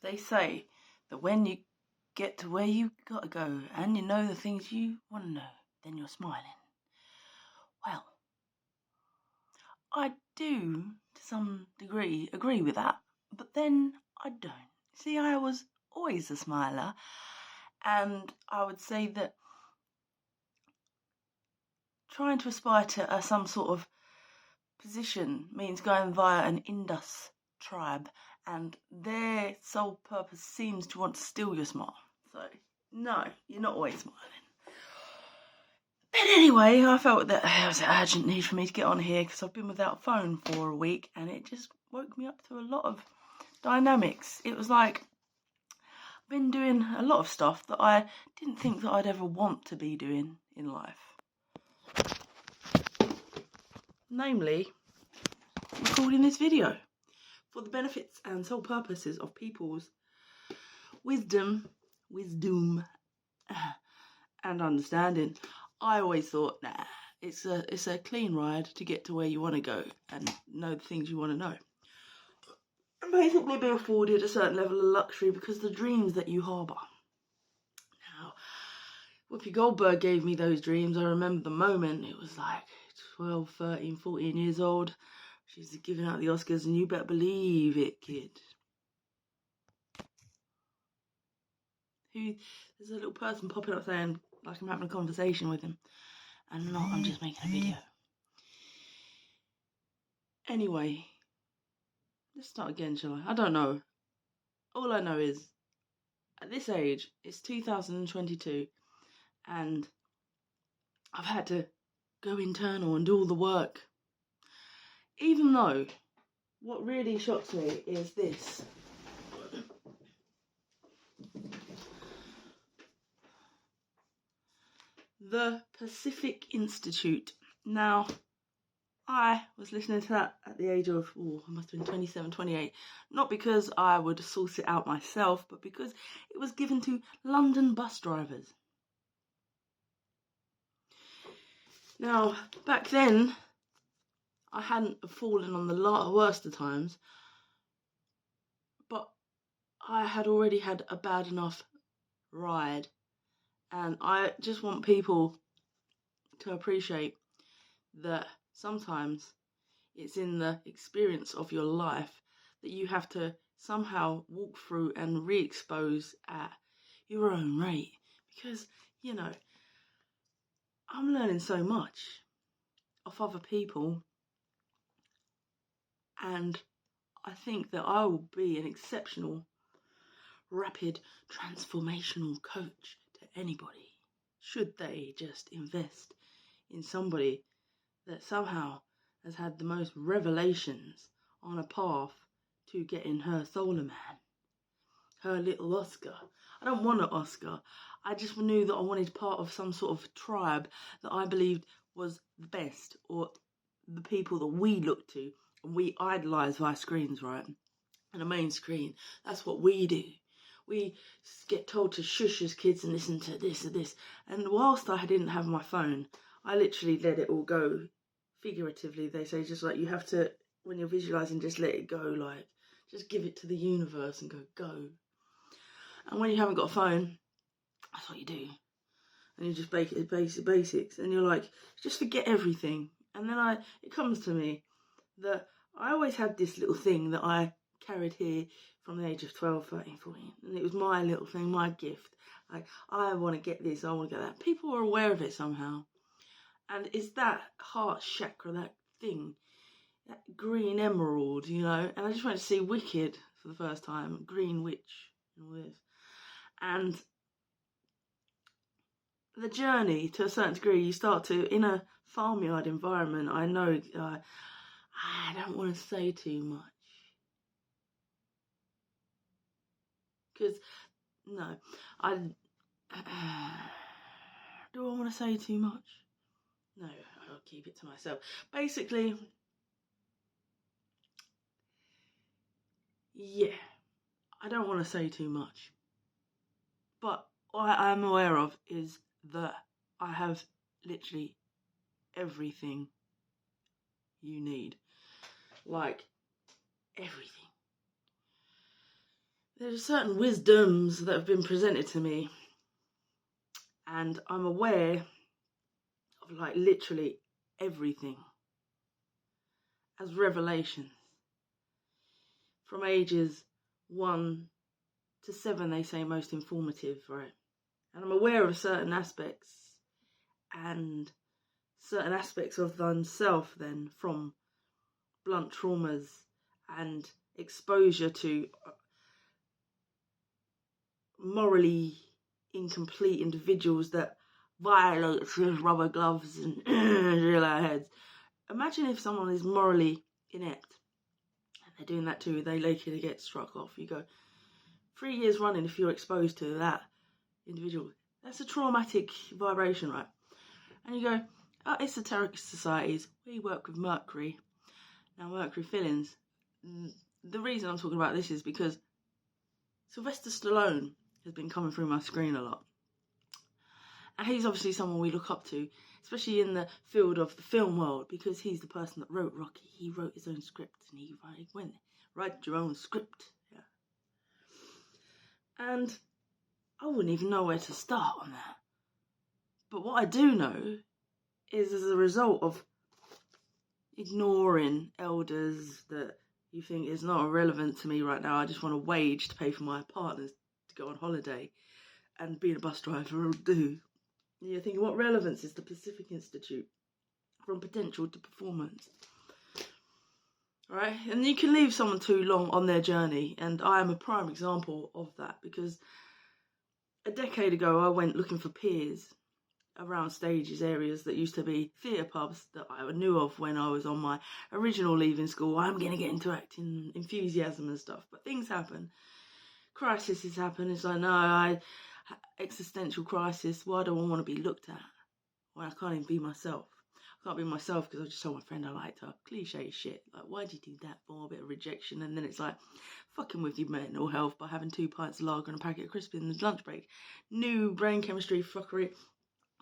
they say that when you get to where you gotta go and you know the things you want to know, then you're smiling. Well, I do, to some degree, agree with that, but then I don't. See, I was always a smiler, and I would say that trying to aspire to some sort of position means going via an Indus tribe, and their sole purpose seems to want to steal your smile. So, no, you're not always smiling. But anyway, I felt that there was an urgent need for me to get on here because I've been without a phone for a week, and it just woke me up to a lot of dynamics. It was like I've been doing a lot of stuff that I didn't think that I'd ever want to be doing in life. Namely, recording this video for the benefits and sole purposes of people's wisdom, and understanding. I always thought, nah, it's a clean ride to get to where you want to go and know the things you want to know. And basically be afforded a certain level of luxury because the dreams that you harbour. Now, Whoopi Goldberg gave me those dreams. I remember the moment. It was like 12, 13, 14 years old. She's giving out the Oscars, and you better believe it, kid. There's a little person popping up saying, like I'm having a conversation with him. And not, I'm just making a video. Anyway, let's start again, shall I? I don't know. All I know is, at this age, it's 2022, and I've had to go internal and do all the work. Even though, what really shocks me is this. The Pacific Institute. Now, I was listening to that at the age of, I must have been 27, 28. Not because I would source it out myself, but because it was given to London bus drivers. Now, back then, I hadn't fallen on the worst of times, but I had already had a bad enough ride. And I just want people to appreciate that sometimes it's in the experience of your life that you have to somehow walk through and re-expose at your own rate. Because, I'm learning so much of other people, and I think that I will be an exceptional, rapid, transformational coach to anybody, should they just invest in somebody that somehow has had the most revelations on a path to getting her solar man, her little Oscar. I don't want an Oscar. I just knew that I wanted part of some sort of tribe that I believed was the best, or the people that we look to and we idolise via screens, right? And the main screen. That's what we do. We get told to shush as kids and listen to this and this. And whilst I didn't have my phone, I literally let it all go. Figuratively, they say, just like you have to, when you're visualising, just let it go, like, just give it to the universe and go. And when you haven't got a phone, that's what you do. And you just basics. And you're like, just forget everything. And then it comes to me that I always had this little thing that I carried here from the age of 12, 13, 14. And it was my little thing, my gift. Like, I want to get this, I want to get that. People are aware of it somehow. And it's that heart chakra, that thing, that green emerald, And I just went to see Wicked for the first time, Green Witch, and all this. And the journey, to a certain degree, you start to, in a farmyard environment, I know, I don't want to say too much. Because, no, do I want to say too much? No, I'll keep it to myself. Basically, yeah, I don't want to say too much. But what I am aware of is that I have literally everything you need. Like, everything. There are certain wisdoms that have been presented to me, and I'm aware of like literally everything as revelations. From ages 1 to 7, they say most informative, right? And I'm aware of certain aspects and certain aspects of oneself then from blunt traumas and exposure to morally incomplete individuals that violate rubber gloves and drill our heads. Imagine if someone is morally inept and they're doing that too, they later get struck off. You go, 3 years running, if you're exposed to that individual, that's a traumatic vibration, right? And you go, oh, esoteric societies, we work with Mercury. Now, Mercury fillings. The reason I'm talking about this is because Sylvester Stallone has been coming through my screen a lot. And he's obviously someone we look up to, especially in the field of the film world, because he's the person that wrote Rocky. He wrote his own script, and he went, write your own script. Yeah. And I wouldn't even know where to start on that. But what I do know is as a result of ignoring elders that you think is not relevant to me right now, I just want a wage to pay for my partners to go on holiday, and being a bus driver will do. You're thinking, what relevance is the Pacific Institute from potential to performance? Right? And you can leave someone too long on their journey, and I am a prime example of that, because a decade ago I went looking for peers around stages, areas that used to be theatre pubs that I knew of when I was on my original leaving school. I'm going to get into acting, enthusiasm and stuff, but things happen. Crises happen. It's like, no, existential crisis. Why do I want to be looked at when I can't even be myself? I can't be myself because I just told my friend I liked her. Cliche shit. Like, why'd you do that for? A bit of rejection. And then it's like, fucking with your mental health by having 2 pints of lager and a packet of crisps in the lunch break. New brain chemistry fuckery.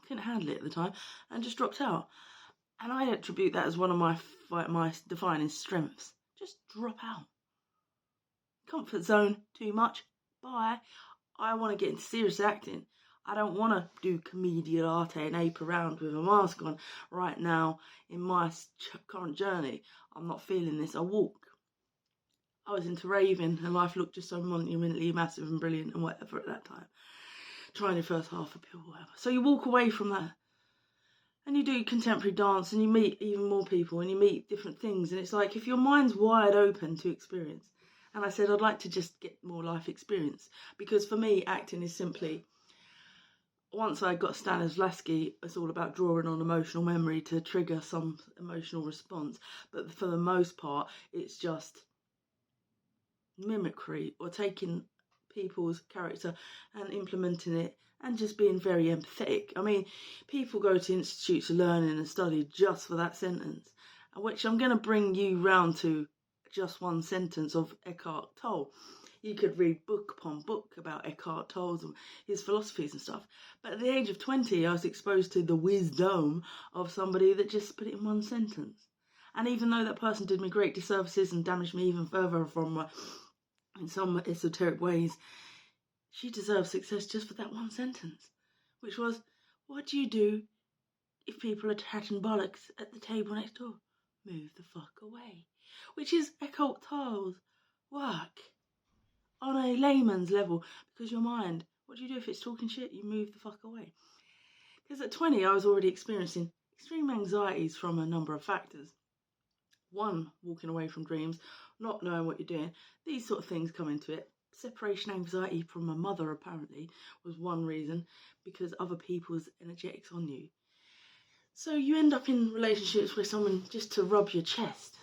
Couldn't handle it at the time and just dropped out. And I attribute that as one of my defining strengths. Just drop out. Comfort zone too much. Bye. I want to get into serious acting. I don't want to do commedia arte and ape around with a mask on right now in my current journey. I'm not feeling this. I walk. I was into raving and life looked just so monumentally massive and brilliant and whatever at that time. Trying your first half a pill or whatever. So you walk away from that and you do contemporary dance and you meet even more people and you meet different things. And it's like, if your mind's wide open to experience. And I said, I'd like to just get more life experience, because for me, acting is simply, once I got Stanislavski, it's all about drawing on emotional memory to trigger some emotional response. But for the most part, it's just mimicry or taking people's character and implementing it and just being very empathetic. I mean, people go to institutes of learning and study just for that sentence, which I'm going to bring you round to just one sentence of Eckhart Tolle. You could read book upon book about Eckhart Tolle and his philosophies and stuff. But at the age of 20, I was exposed to the wisdom of somebody that just put it in one sentence. And even though that person did me great disservices and damaged me even further from in some esoteric ways, she deserves success just for that one sentence, which was, what do you do if people are chatting bollocks at the table next door? Move the fuck away. Which is Eckhart Tolle's work on a layman's level, because your mind, what do you do if it's talking shit? You move the fuck away. Because at 20, I was already experiencing extreme anxieties from a number of factors. One, walking away from dreams, not knowing what you're doing. These sort of things come into it. Separation anxiety from my mother, apparently, was one reason, because other people's energetics on you. So you end up in relationships with someone just to rub your chest,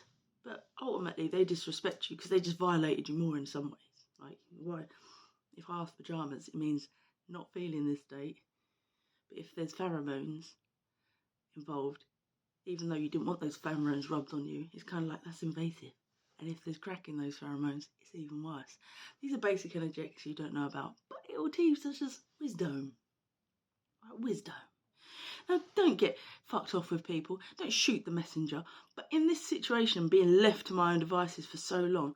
but ultimately they disrespect you because they just violated you more in some ways. Like, why? If I ask pajamas, it means not feeling this date. But if there's pheromones involved, even though you didn't want those pheromones rubbed on you, it's kind of like that's invasive. And if there's crack in those pheromones, it's even worse. These are basic energetics you don't know about, but it will teach us just wisdom. Wisdom. Now, don't get fucked off with people. Don't shoot the messenger. But in this situation, being left to my own devices for so long,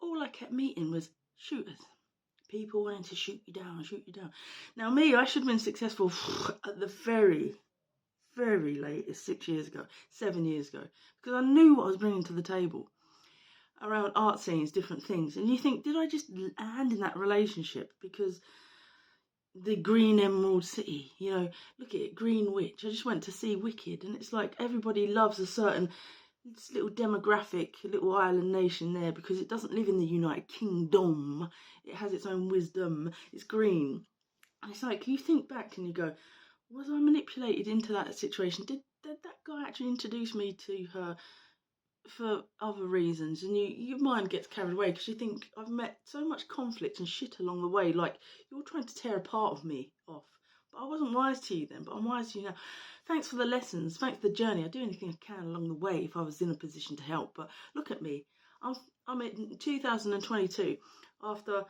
all I kept meeting was shooters. People wanting to shoot you down, shoot you down. Now, me, I should have been successful at the very, very latest 6 years ago, 7 years ago, because I knew what I was bringing to the table around art scenes, different things. And you think, did I just land in that relationship because the Green Emerald City, look at it, Green Witch. I just went to see Wicked, and it's like everybody loves a certain little demographic, little island nation there because it doesn't live in the United Kingdom. It has its own wisdom. It's green. And it's like, you think back and you go, was I manipulated into that situation? Did that guy actually introduce me to her for other reasons? And your mind gets carried away because you think, I've met so much conflict and shit along the way, like you're trying to tear a part of me off. But I wasn't wise to you then, but I'm wise to you now. Thanks for the lessons, thanks for the journey. I do anything I can along the way if I was in a position to help. But look at me, I'm in 2022 after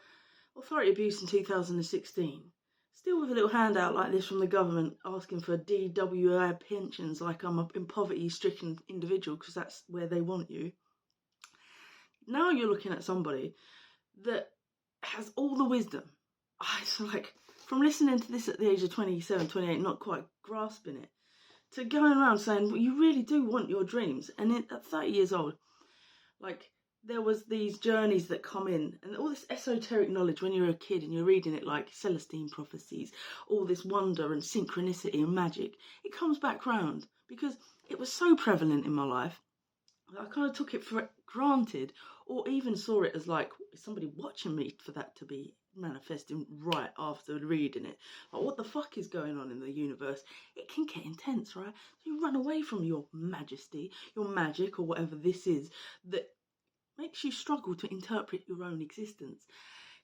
authority abuse in 2016. Still with a little handout like this from the government asking for DWI pensions like I'm a poverty-stricken individual because that's where they want you. Now you're looking at somebody that has all the wisdom. It's like, from listening to this at the age of 27, 28, not quite grasping it, to going around saying, well, you really do want your dreams. And at 30 years old, like, there was these journeys that come in and all this esoteric knowledge when you're a kid and you're reading it like Celestine prophecies, all this wonder and synchronicity and magic, it comes back round because it was so prevalent in my life that I kind of took it for granted or even saw it as like somebody watching me for that to be manifesting right after reading it. Like, what the fuck is going on in the universe? It can get intense, right? So you run away from your majesty, your magic, or whatever this is that makes you struggle to interpret your own existence.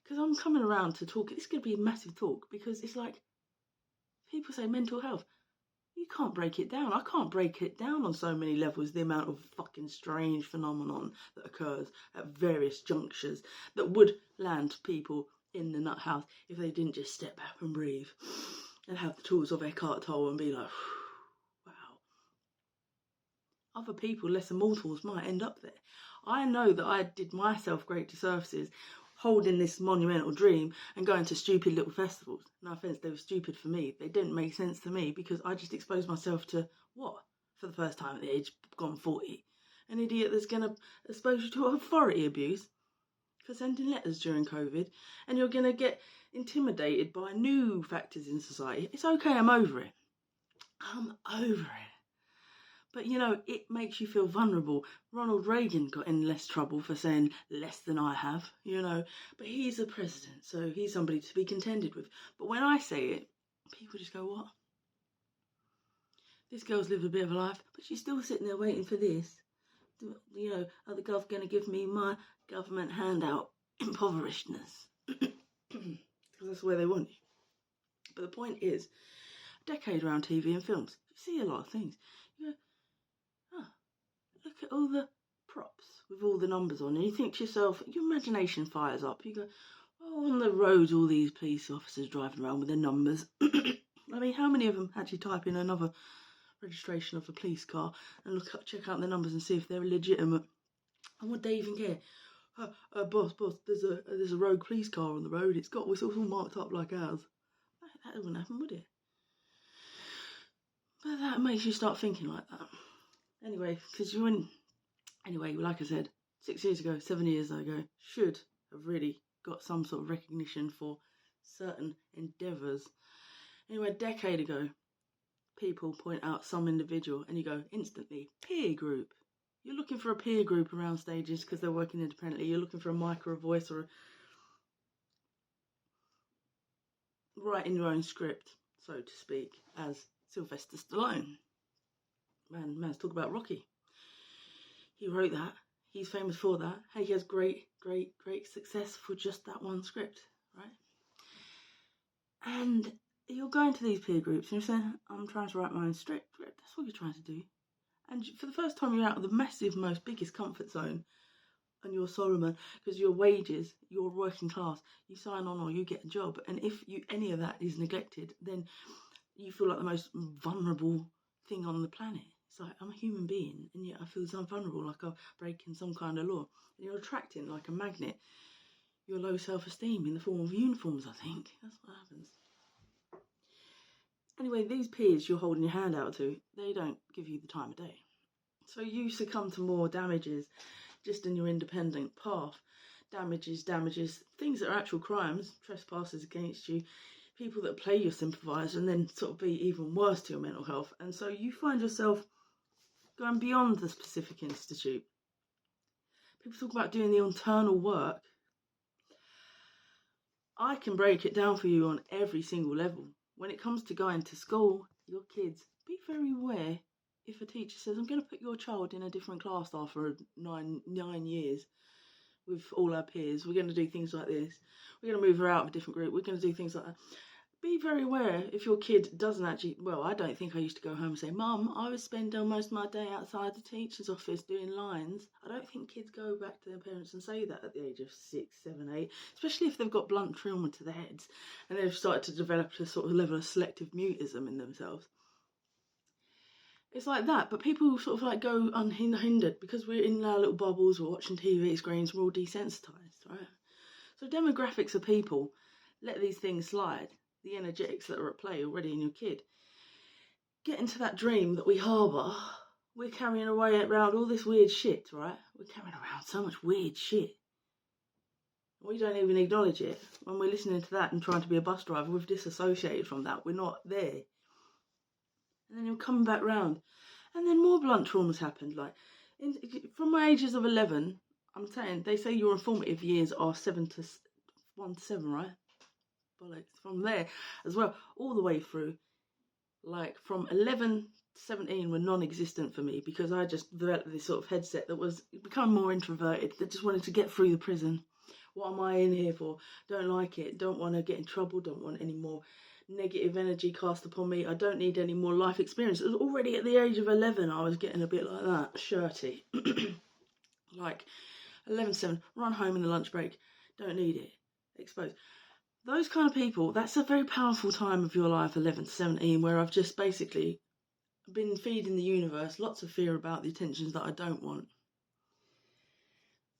Because I'm coming around to talk, this is going to be a massive talk, because it's like, people say mental health. You can't break it down. I can't break it down on so many levels, the amount of fucking strange phenomenon that occurs at various junctures that would land people in the nut house if they didn't just step back and breathe and have the tools of Eckhart Tolle and be like, wow. Other people, lesser mortals, might end up there. I know that I did myself great disservices holding this monumental dream and going to stupid little festivals. No offence, they were stupid for me. They didn't make sense to me because I just exposed myself to what? For the first time at the age gone 40. An idiot that's going to expose you to authority abuse for sending letters during COVID, and you're going to get intimidated by new factors in society. It's okay, I'm over it. I'm over it. But, it makes you feel vulnerable. Ronald Reagan got in less trouble for saying less than I have, But he's a president, so he's somebody to be contended with. But when I say it, people just go, what? This girl's lived a bit of a life, but she's still sitting there waiting for this. Are the gov going to give me my government handout? Impoverishedness. Because that's where they want you. But the point is, a decade around TV and films, you see a lot of things. You go, look at all the props with all the numbers on, and you think to yourself, your imagination fires up. You go, oh, on the roads, all these police officers driving around with their numbers. I mean, how many of them actually type in another registration of a police car and check out the numbers and see if they're legitimate? And would they even care? Boss, there's a rogue police car on the road. It's all marked up like ours. That wouldn't happen, would it? But that makes you start thinking like that. Anyway, like I said, 6 years ago, 7 years ago, should have really got some sort of recognition for certain endeavours. Anyway, a decade ago, people point out some individual and you go instantly, peer group. You're looking for a peer group around stages because they're working independently. You're looking for a mic or a voice or writing your own script, so to speak, as Sylvester Stallone. Man's talk about Rocky. He wrote that. He's famous for that. Hey, he has great success for just that one script, right? And you're going to these peer groups and you're saying, I'm trying to write my own script. That's what you're trying to do. And for the first time, you're out of the massive, most biggest comfort zone and you're Solomon because your wages, you're working class, you sign on or you get a job. And if any of that is neglected, then you feel like the most vulnerable thing on the planet. It's like, I'm a human being, and yet I feel so vulnerable, like I'm breaking some kind of law. And you're attracting like a magnet. your low self-esteem in the form of uniforms, I think. That's what happens. Anyway, these peers you're holding your hand out to, they don't give you the time of day. So you succumb to more damages just in your independent path. Damages, things that are actual crimes, trespasses against you, people that play your sympathiser and then sort of be even worse to your mental health. And so you find yourself going beyond the specific institute. People talk about doing the internal work. I can break it down for you on every single level. When it comes to going to school, your kids, be very aware if a teacher says, I'm going to put your child in a different class after 9 years with all our peers. We're going to do things like this. We're going to move her out of a different group. We're going to do things like that. Be very aware if your kid doesn't actually, well, I don't think I used to go home and say, Mum, I was spending most of my day outside the teacher's office doing lines. I don't think kids go back to their parents and say that at the age of 6, 7, 8, especially if they've got blunt trauma to their heads and they've started to develop a sort of level of selective mutism in themselves. It's like that, but people sort of like go unhindered because we're in our little bubbles, we're watching TV screens, we're all desensitised, right? So demographics of people let these things slide. The energetics that are at play already in your kid. Get into that dream that we harbour. We're carrying away around all this weird shit, right? We're carrying around so much weird shit. We don't even acknowledge it. When we're listening to that and trying to be a bus driver, we've disassociated from that. We're not there. And then you're coming back round. And then more blunt traumas happened. Like, from my ages of 11, I'm saying, they say your formative years are 1 to 7, right? Bollocks. From there as well, all the way through, like from 11 to 17 were non-existent for me because I just developed this sort of headset that was become more introverted, that just wanted to get through the prison. What am I in here for? Don't like it, don't want to get in trouble, don't want any more negative energy cast upon me, I don't need any more life experience. It was already at the age of 11 I was getting a bit like that, shirty. Like 11-7, run home in the lunch break, don't need it, exposed. Those kind of people, that's a very powerful time of your life, 11 to 17, where I've just basically been feeding the universe lots of fear about the attentions that I don't want.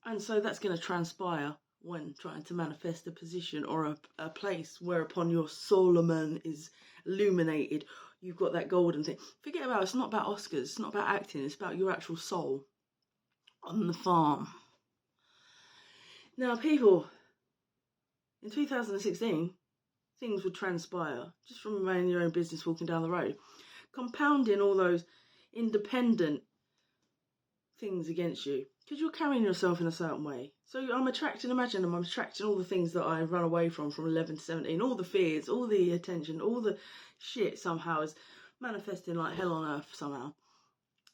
And so that's going to transpire when trying to manifest a position or a place whereupon your Solomon is illuminated. You've got that golden thing. Forget about it, it's not about Oscars, it's not about acting, it's about your actual soul on the farm. Now, people, in 2016, things would transpire just from running your own business, walking down the road, compounding all those independent things against you because you're carrying yourself in a certain way. So I'm attracting all the things that I run away from 11 to 17, all the fears, all the attention, all the shit somehow is manifesting like hell on earth somehow.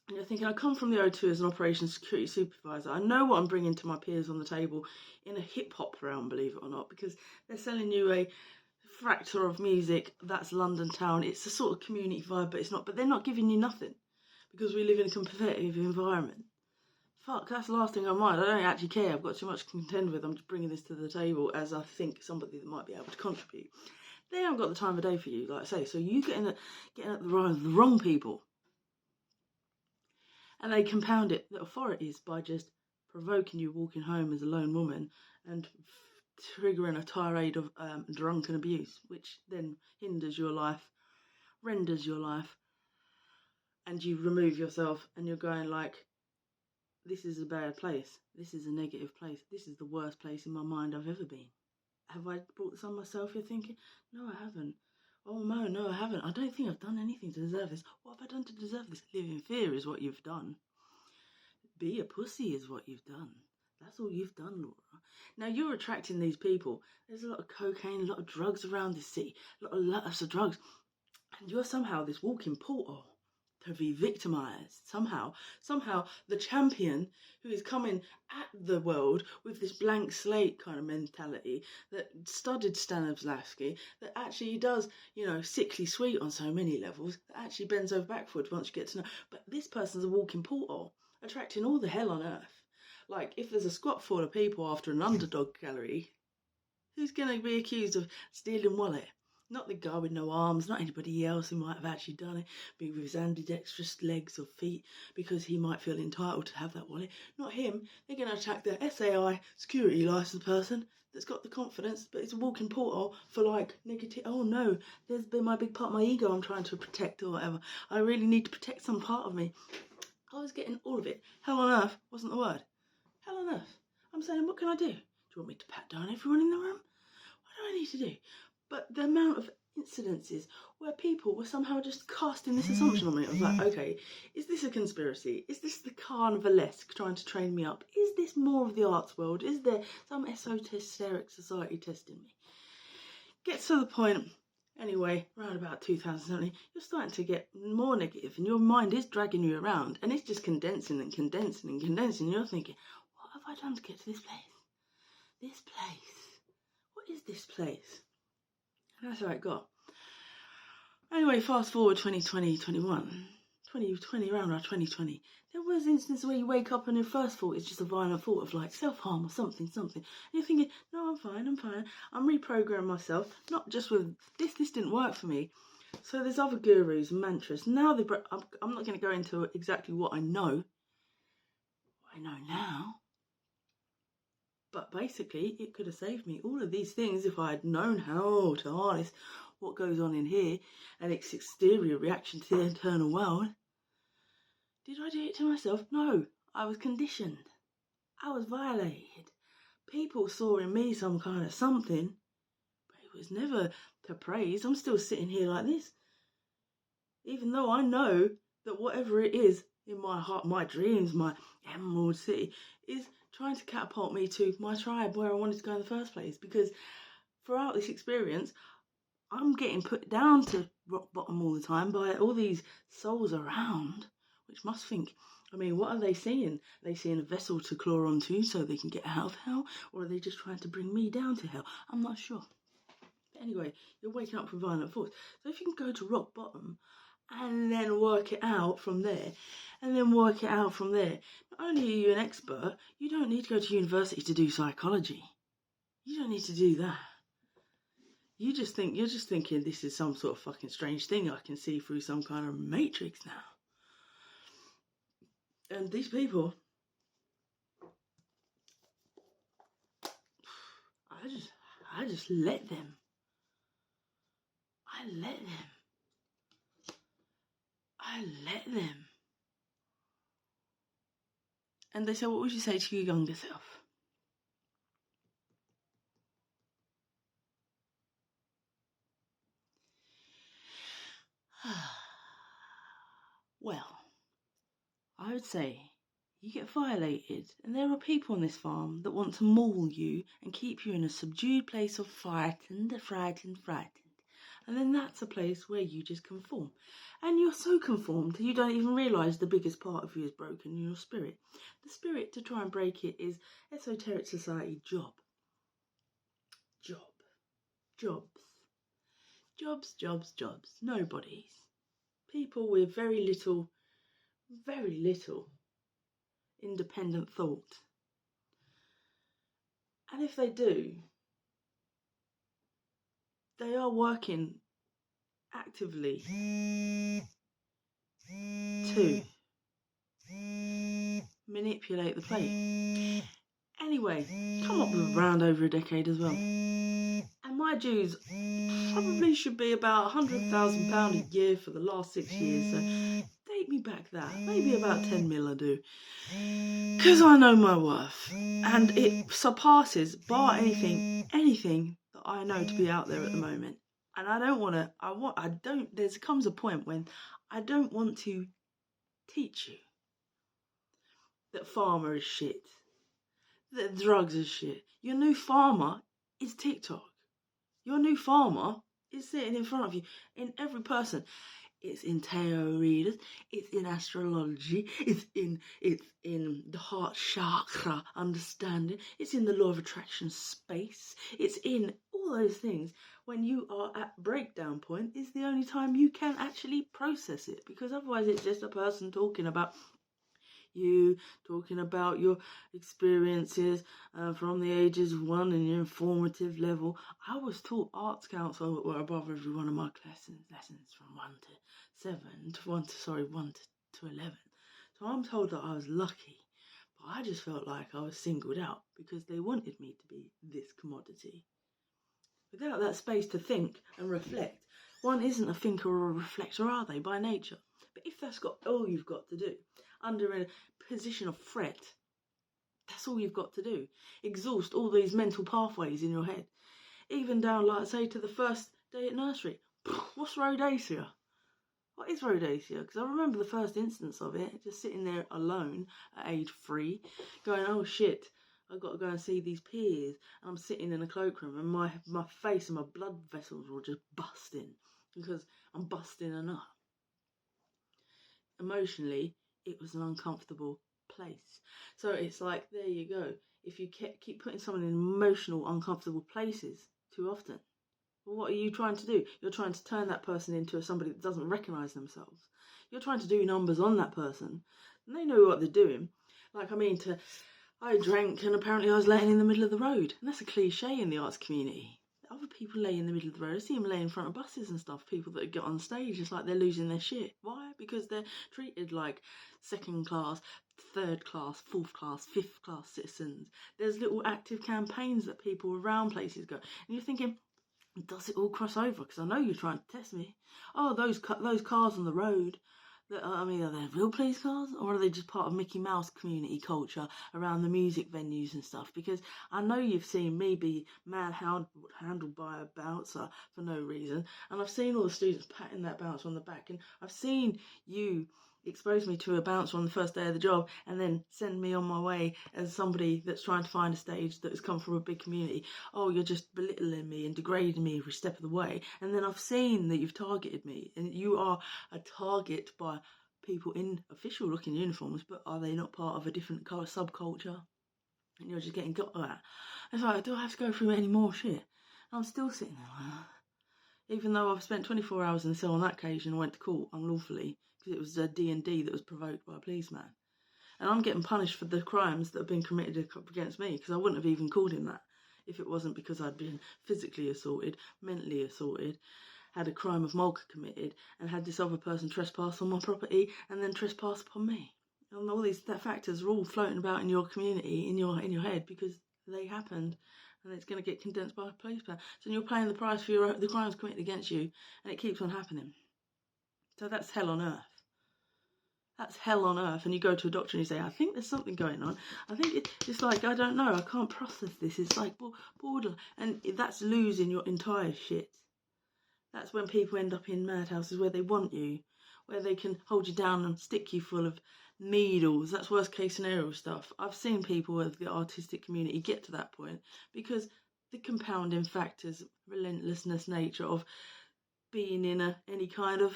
And you're thinking, I come from the O2 as an operations security supervisor. I know what I'm bringing to my peers on the table in a hip-hop realm, believe it or not, because they're selling you a fracture of music, that's London town. It's a sort of community vibe, but it's not. But they're not giving you nothing because we live in a competitive environment. Fuck, that's the last thing I mind. I don't actually care. I've got too much to contend with. I'm just bringing this to the table as I think somebody that might be able to contribute. They haven't got the time of day for you, like I say. So you getting at the wrong people. And they compound it, the authorities, by just provoking you walking home as a lone woman and triggering a tirade of drunken abuse, which then hinders your life, renders your life, and you remove yourself and you're going like, this is a bad place, this is a negative place, this is the worst place in my mind I've ever been. Have I brought this on myself, you're thinking? No, I haven't. Oh no, I haven't. I don't think I've done anything to deserve this. What have I done to deserve this? Live in fear is what you've done. Be a pussy is what you've done. That's all you've done, Laura. Now you're attracting these people. There's a lot of cocaine, a lot of drugs around this city, lots of drugs. And you're somehow this walking portal to be victimised. Somehow the champion who is coming at the world with this blank slate kind of mentality that studied Stanislavski, that actually does, sickly sweet on so many levels, that actually bends over backwards once you get to know. But this person's a walking portal, attracting all the hell on earth. Like, if there's a squat full of people after an underdog gallery, who's going to be accused of stealing wallet? Not the guy with no arms, not anybody else who might have actually done it, be with his ambidextrous legs or feet, because he might feel entitled to have that wallet. Not him. They're going to attack the SAI security license person that's got the confidence, but it's a walking portal for like negative. Oh no, there's been my big part of my ego I'm trying to protect or whatever. I really need to protect some part of me. I was getting all of it. Hell on earth wasn't the word. Hell on earth. I'm saying, what can I do? Do you want me to pat down everyone in the room? What do I need to do? But the amount of incidences where people were somehow just casting this assumption on me. I was like, okay, is this a conspiracy? Is this the carnivalesque trying to train me up? Is this more of the arts world? Is there some esoteric society testing me? Gets to the point, anyway, around about 2017, you're starting to get more negative and your mind is dragging you around and it's just condensing and condensing and condensing. And you're thinking, what have I done to get to this place? This place. What is this place? And that's how it got. Anyway, fast forward 2020, 2020, around 2020. There was instances where you wake up and your first thought is just a violent thought of like self-harm or something. And you're thinking, no, I'm fine. I'm reprogramming myself. Not just with this didn't work for me. So there's other gurus and mantras. Now I'm not going to go into exactly what I know. What I know now. But basically, it could have saved me all of these things if I had known how to harness what goes on in here and its exterior reaction to the internal world. Did I do it to myself? No, I was conditioned. I was violated. People saw in me some kind of something, but it was never to praise. I'm still sitting here like this. Even though I know that whatever it is in my heart, my dreams, my Emerald City, is trying to catapult me to my tribe where I wanted to go in the first place. Because throughout this experience, I'm getting put down to rock bottom all the time by all these souls around, which must think, I mean, what are they seeing? Are they seeing a vessel to claw onto so they can get out of hell? Or are they just trying to bring me down to hell? I'm not sure. But anyway, you're waking up from violent thoughts. So if you can go to rock bottom and then work it out from there, not only are you an expert, you don't need to go to university to do psychology. You don't need to do that. You're just thinking this is some sort of fucking strange thing I can see through some kind of matrix now. And these people, I just let them. I let them. And they say, what would you say to your younger self? Well, I would say you get violated, and there are people on this farm that want to maul you and keep you in a subdued place of frightened. And then that's a place where you just conform. And you're so conformed you don't even realise the biggest part of you is broken, your spirit. The spirit, to try and break it, is esoteric society job. Jobs. Nobodies. People with very little independent thought. And if they do, they are working actively to manipulate the plate. Anyway, come up with around over a decade as well. And my dues probably should be about £100,000 a year for the last 6 years. So date me back that. Maybe about 10 mil I do. Because I know my worth. And it surpasses bar anything that I know to be out there at the moment. And I don't want to, there comes a point when I don't want to teach you that pharma is shit, that drugs is shit. Your new pharma is TikTok. Your new pharma is sitting in front of you in every person. It's in tarot readers, it's in astrology, it's in the heart chakra understanding, it's in the law of attraction space, it's in all those things. When you are at breakdown point is the only time you can actually process it, because otherwise it's just a person talking about You talking about your experiences from the ages of 1 and your informative level. I was taught arts council were above every one of my lessons from 1 to 7, to 1 to 11. So I'm told that I was lucky. But I just felt like I was singled out because they wanted me to be this commodity. Without that space to think and reflect, one isn't a thinker or a reflector, are they, by nature? But if that's all you've got to do, under a position of threat, that's all you've got to do. Exhaust all these mental pathways in your head. Even down, like I say, to the first day at nursery. What's rhodacia? What is rhodacia? Because I remember the first instance of it, just sitting there alone at age 3, going, oh shit, I've got to go and see these peers. I'm sitting in a cloakroom and my face and my blood vessels were just busting because I'm busting a nut. Emotionally, it was an uncomfortable place. So it's like, there you go. If you keep putting someone in emotional, uncomfortable places too often, well, what are you trying to do? You're trying to turn that person into somebody that doesn't recognise themselves. You're trying to do numbers on that person, and they know what they're doing. Like, I drank and apparently I was laying in the middle of the road. And that's a cliche in the arts community. Other people lay in the middle of the road. I see them lay in front of buses and stuff. People that get on stage, it's like they're losing their shit. Why? Because they're treated like second class, third class, fourth class, fifth class citizens. There's little active campaigns that people around places go. And you're thinking, does it all cross over? Because I know you're trying to test me. Oh, those cars on the road. Are they real police cars, or are they just part of Mickey Mouse community culture around the music venues and stuff? Because I know you've seen me be manhandled by a bouncer for no reason, and I've seen all the students patting that bouncer on the back, and I've seen you expose me to a bouncer on the first day of the job and then send me on my way as somebody that's trying to find a stage that has come from a big community. Oh, you're just belittling me and degrading me every step of the way. And then I've seen that you've targeted me, and you are a target by people in official looking uniforms, but are they not part of a different subculture? And you're just getting got at. It's like, do I have to go through any more shit? And I'm still sitting there like that. Even though I've spent 24 hours in the cell on that occasion and went to court unlawfully, because it was a D&D that was provoked by a policeman. And I'm getting punished for the crimes that have been committed against me, because I wouldn't have even called him that if it wasn't because I'd been physically assaulted, mentally assaulted, had a crime of mulca committed, and had this other person trespass on my property and then trespass upon me. And all these factors are all floating about in your community, in your head, because they happened, and it's going to get condensed by a policeman. So you're paying the price for the crimes committed against you, and it keeps on happening. So that's hell on earth. That's hell on earth. And you go to a doctor and you say, I think there's something going on. I think it's like, I don't know, I can't process this. It's like border. And that's losing your entire shit. That's when people end up in madhouses where they want you, where they can hold you down and stick you full of needles. That's worst case scenario stuff. I've seen people of the artistic community get to that point because the compounding factors, relentlessness nature of being in any kind of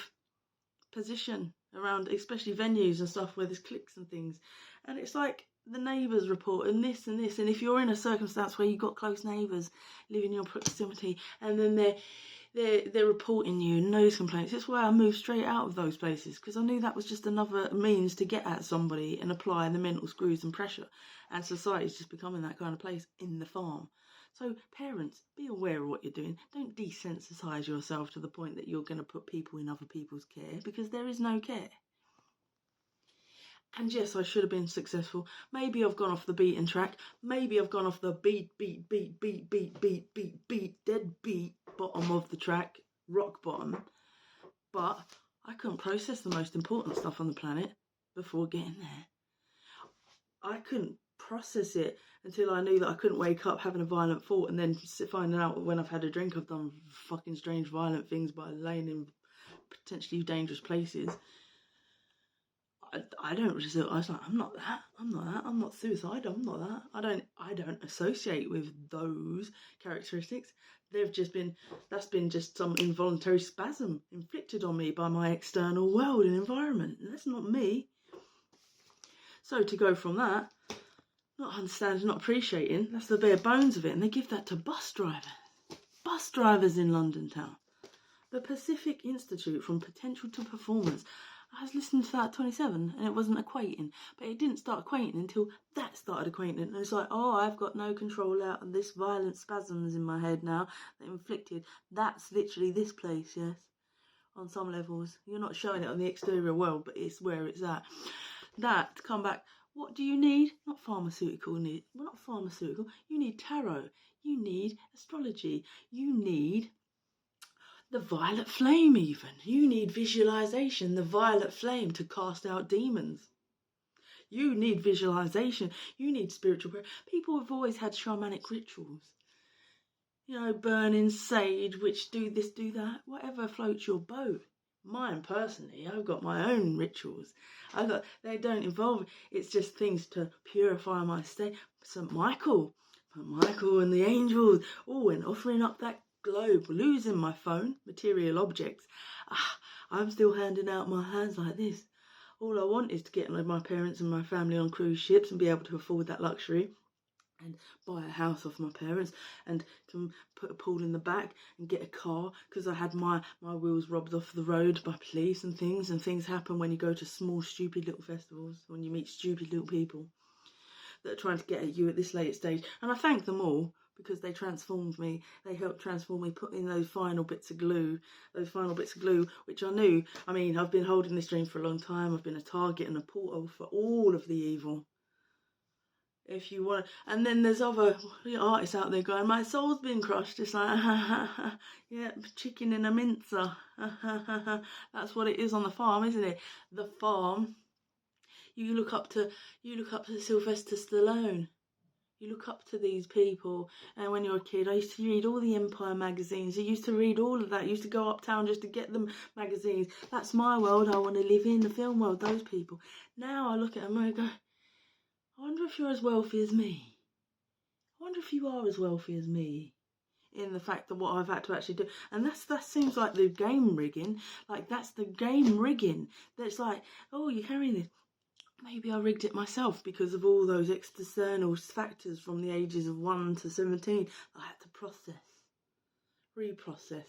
position around, especially venues and stuff where there's cliques and things, and it's like the neighbours report and this and this, and if you're in a circumstance where you've got close neighbours living in your proximity and then they're reporting you and those complaints, it's why I moved straight out of those places, because I knew that was just another means to get at somebody and apply the mental screws and pressure, and society's just becoming that kind of place in the farm. So parents, be aware of what you're doing. Don't desensitise yourself to the point that you're going to put people in other people's care, because there is no care. And yes, I should have been successful. Maybe I've gone off the beaten track. Maybe I've gone off the beat, dead beat bottom of the track, rock bottom. But I couldn't process the most important stuff on the planet before getting there. I couldn't process it until I knew that I couldn't wake up having a violent thought and then finding out when I've had a drink I've done fucking strange violent things by laying in potentially dangerous places. I don't resort. I was like, I'm not that. I'm not suicidal. I'm not that. I don't associate with those characteristics. That's been just some involuntary spasm inflicted on me by my external world and environment. And that's not me. So to go from that, not understanding, not appreciating, that's the bare bones of it. And they give that to bus drivers in London town. The Pacific Institute, from potential to performance. I was listening to that at 27 and it wasn't equating, but it didn't start equating until that started equating. And it's like, oh, I've got no control out of this violent spasms in my head now that inflicted. That's literally this place, yes, on some levels. You're not showing it on the exterior world, but it's where it's at. That, to come back, what do you need? Not pharmaceutical need. Well, not pharmaceutical. You need tarot. You need astrology. You need the violet flame even. You need visualization, the violet flame to cast out demons. You need visualization. You need spiritual prayer. People have always had shamanic rituals. You know, burning sage, which do this, do that, whatever floats your boat. Mine personally, I've got my own rituals. They don't involve, it's just things to purify my state. St. Michael and the angels, and offering up that globe, losing my phone, material objects. I'm still handing out my hands like this. All I want is to get my parents and my family on cruise ships and be able to afford that luxury and buy a house off my parents and to put a pool in the back and get a car, because I had my wheels robbed off the road by police and things happen when you go to small stupid little festivals, when you meet stupid little people that are trying to get at you at this late stage. And I thank them all, because they transformed me. They helped transform me, put in those final bits of glue, which I knew. I mean, I've been holding this dream for a long time. I've been a target and a portal for all of the evil. If you want, and then there's other artists out there going, my soul's been crushed. It's like, yeah, chicken in a mincer. That's what it is on the farm, isn't it? The farm. You look up to Sylvester Stallone. You look up to these people, and when you're a kid, I used to read all the Empire magazines. I used to read all of that. I used to go uptown just to get them magazines. That's my world. I want to live in the film world, those people. Now I look at them and I go, I wonder if you're as wealthy as me. I wonder if you are as wealthy as me, in the fact that what I've had to actually do. And that seems like the game rigging. Like, that's the game rigging. That's like, oh, you're carrying this. Maybe I rigged it myself because of all those external factors from the ages of 1 to 17 I had to reprocess,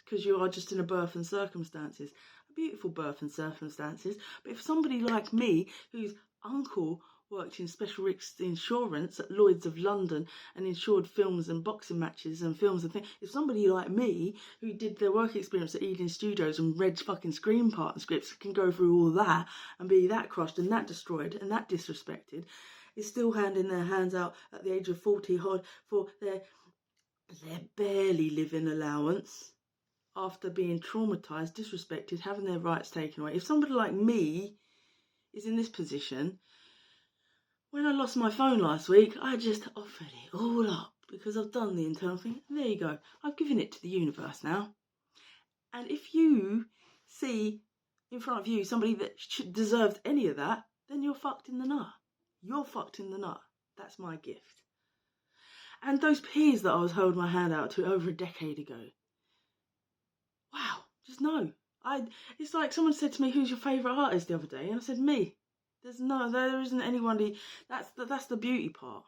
because you are just in a birth and circumstances, a beautiful birth and circumstances. But if somebody like me, whose uncle worked in special risk insurance at Lloyd's of London and insured films and boxing matches and films and things, if somebody like me, who did their work experience at Eden Studios and read fucking screen partner scripts, can go through all that and be that crushed and that destroyed and that disrespected, is still handing their hands out at the age of 40 odd for their barely living allowance after being traumatised, disrespected, having their rights taken away. If somebody like me is in this position, when I lost my phone last week, I just offered it all up because I've done the internal thing. And there you go. I've given it to the universe now. And if you see in front of you somebody that deserved any of that, then you're fucked in the nut. You're fucked in the nut. That's my gift. And those peers that I was holding my hand out to over a decade ago. Wow, just no. It's like someone said to me, who's your favourite artist the other day? And I said, me. There isn't anyone. That's the beauty part.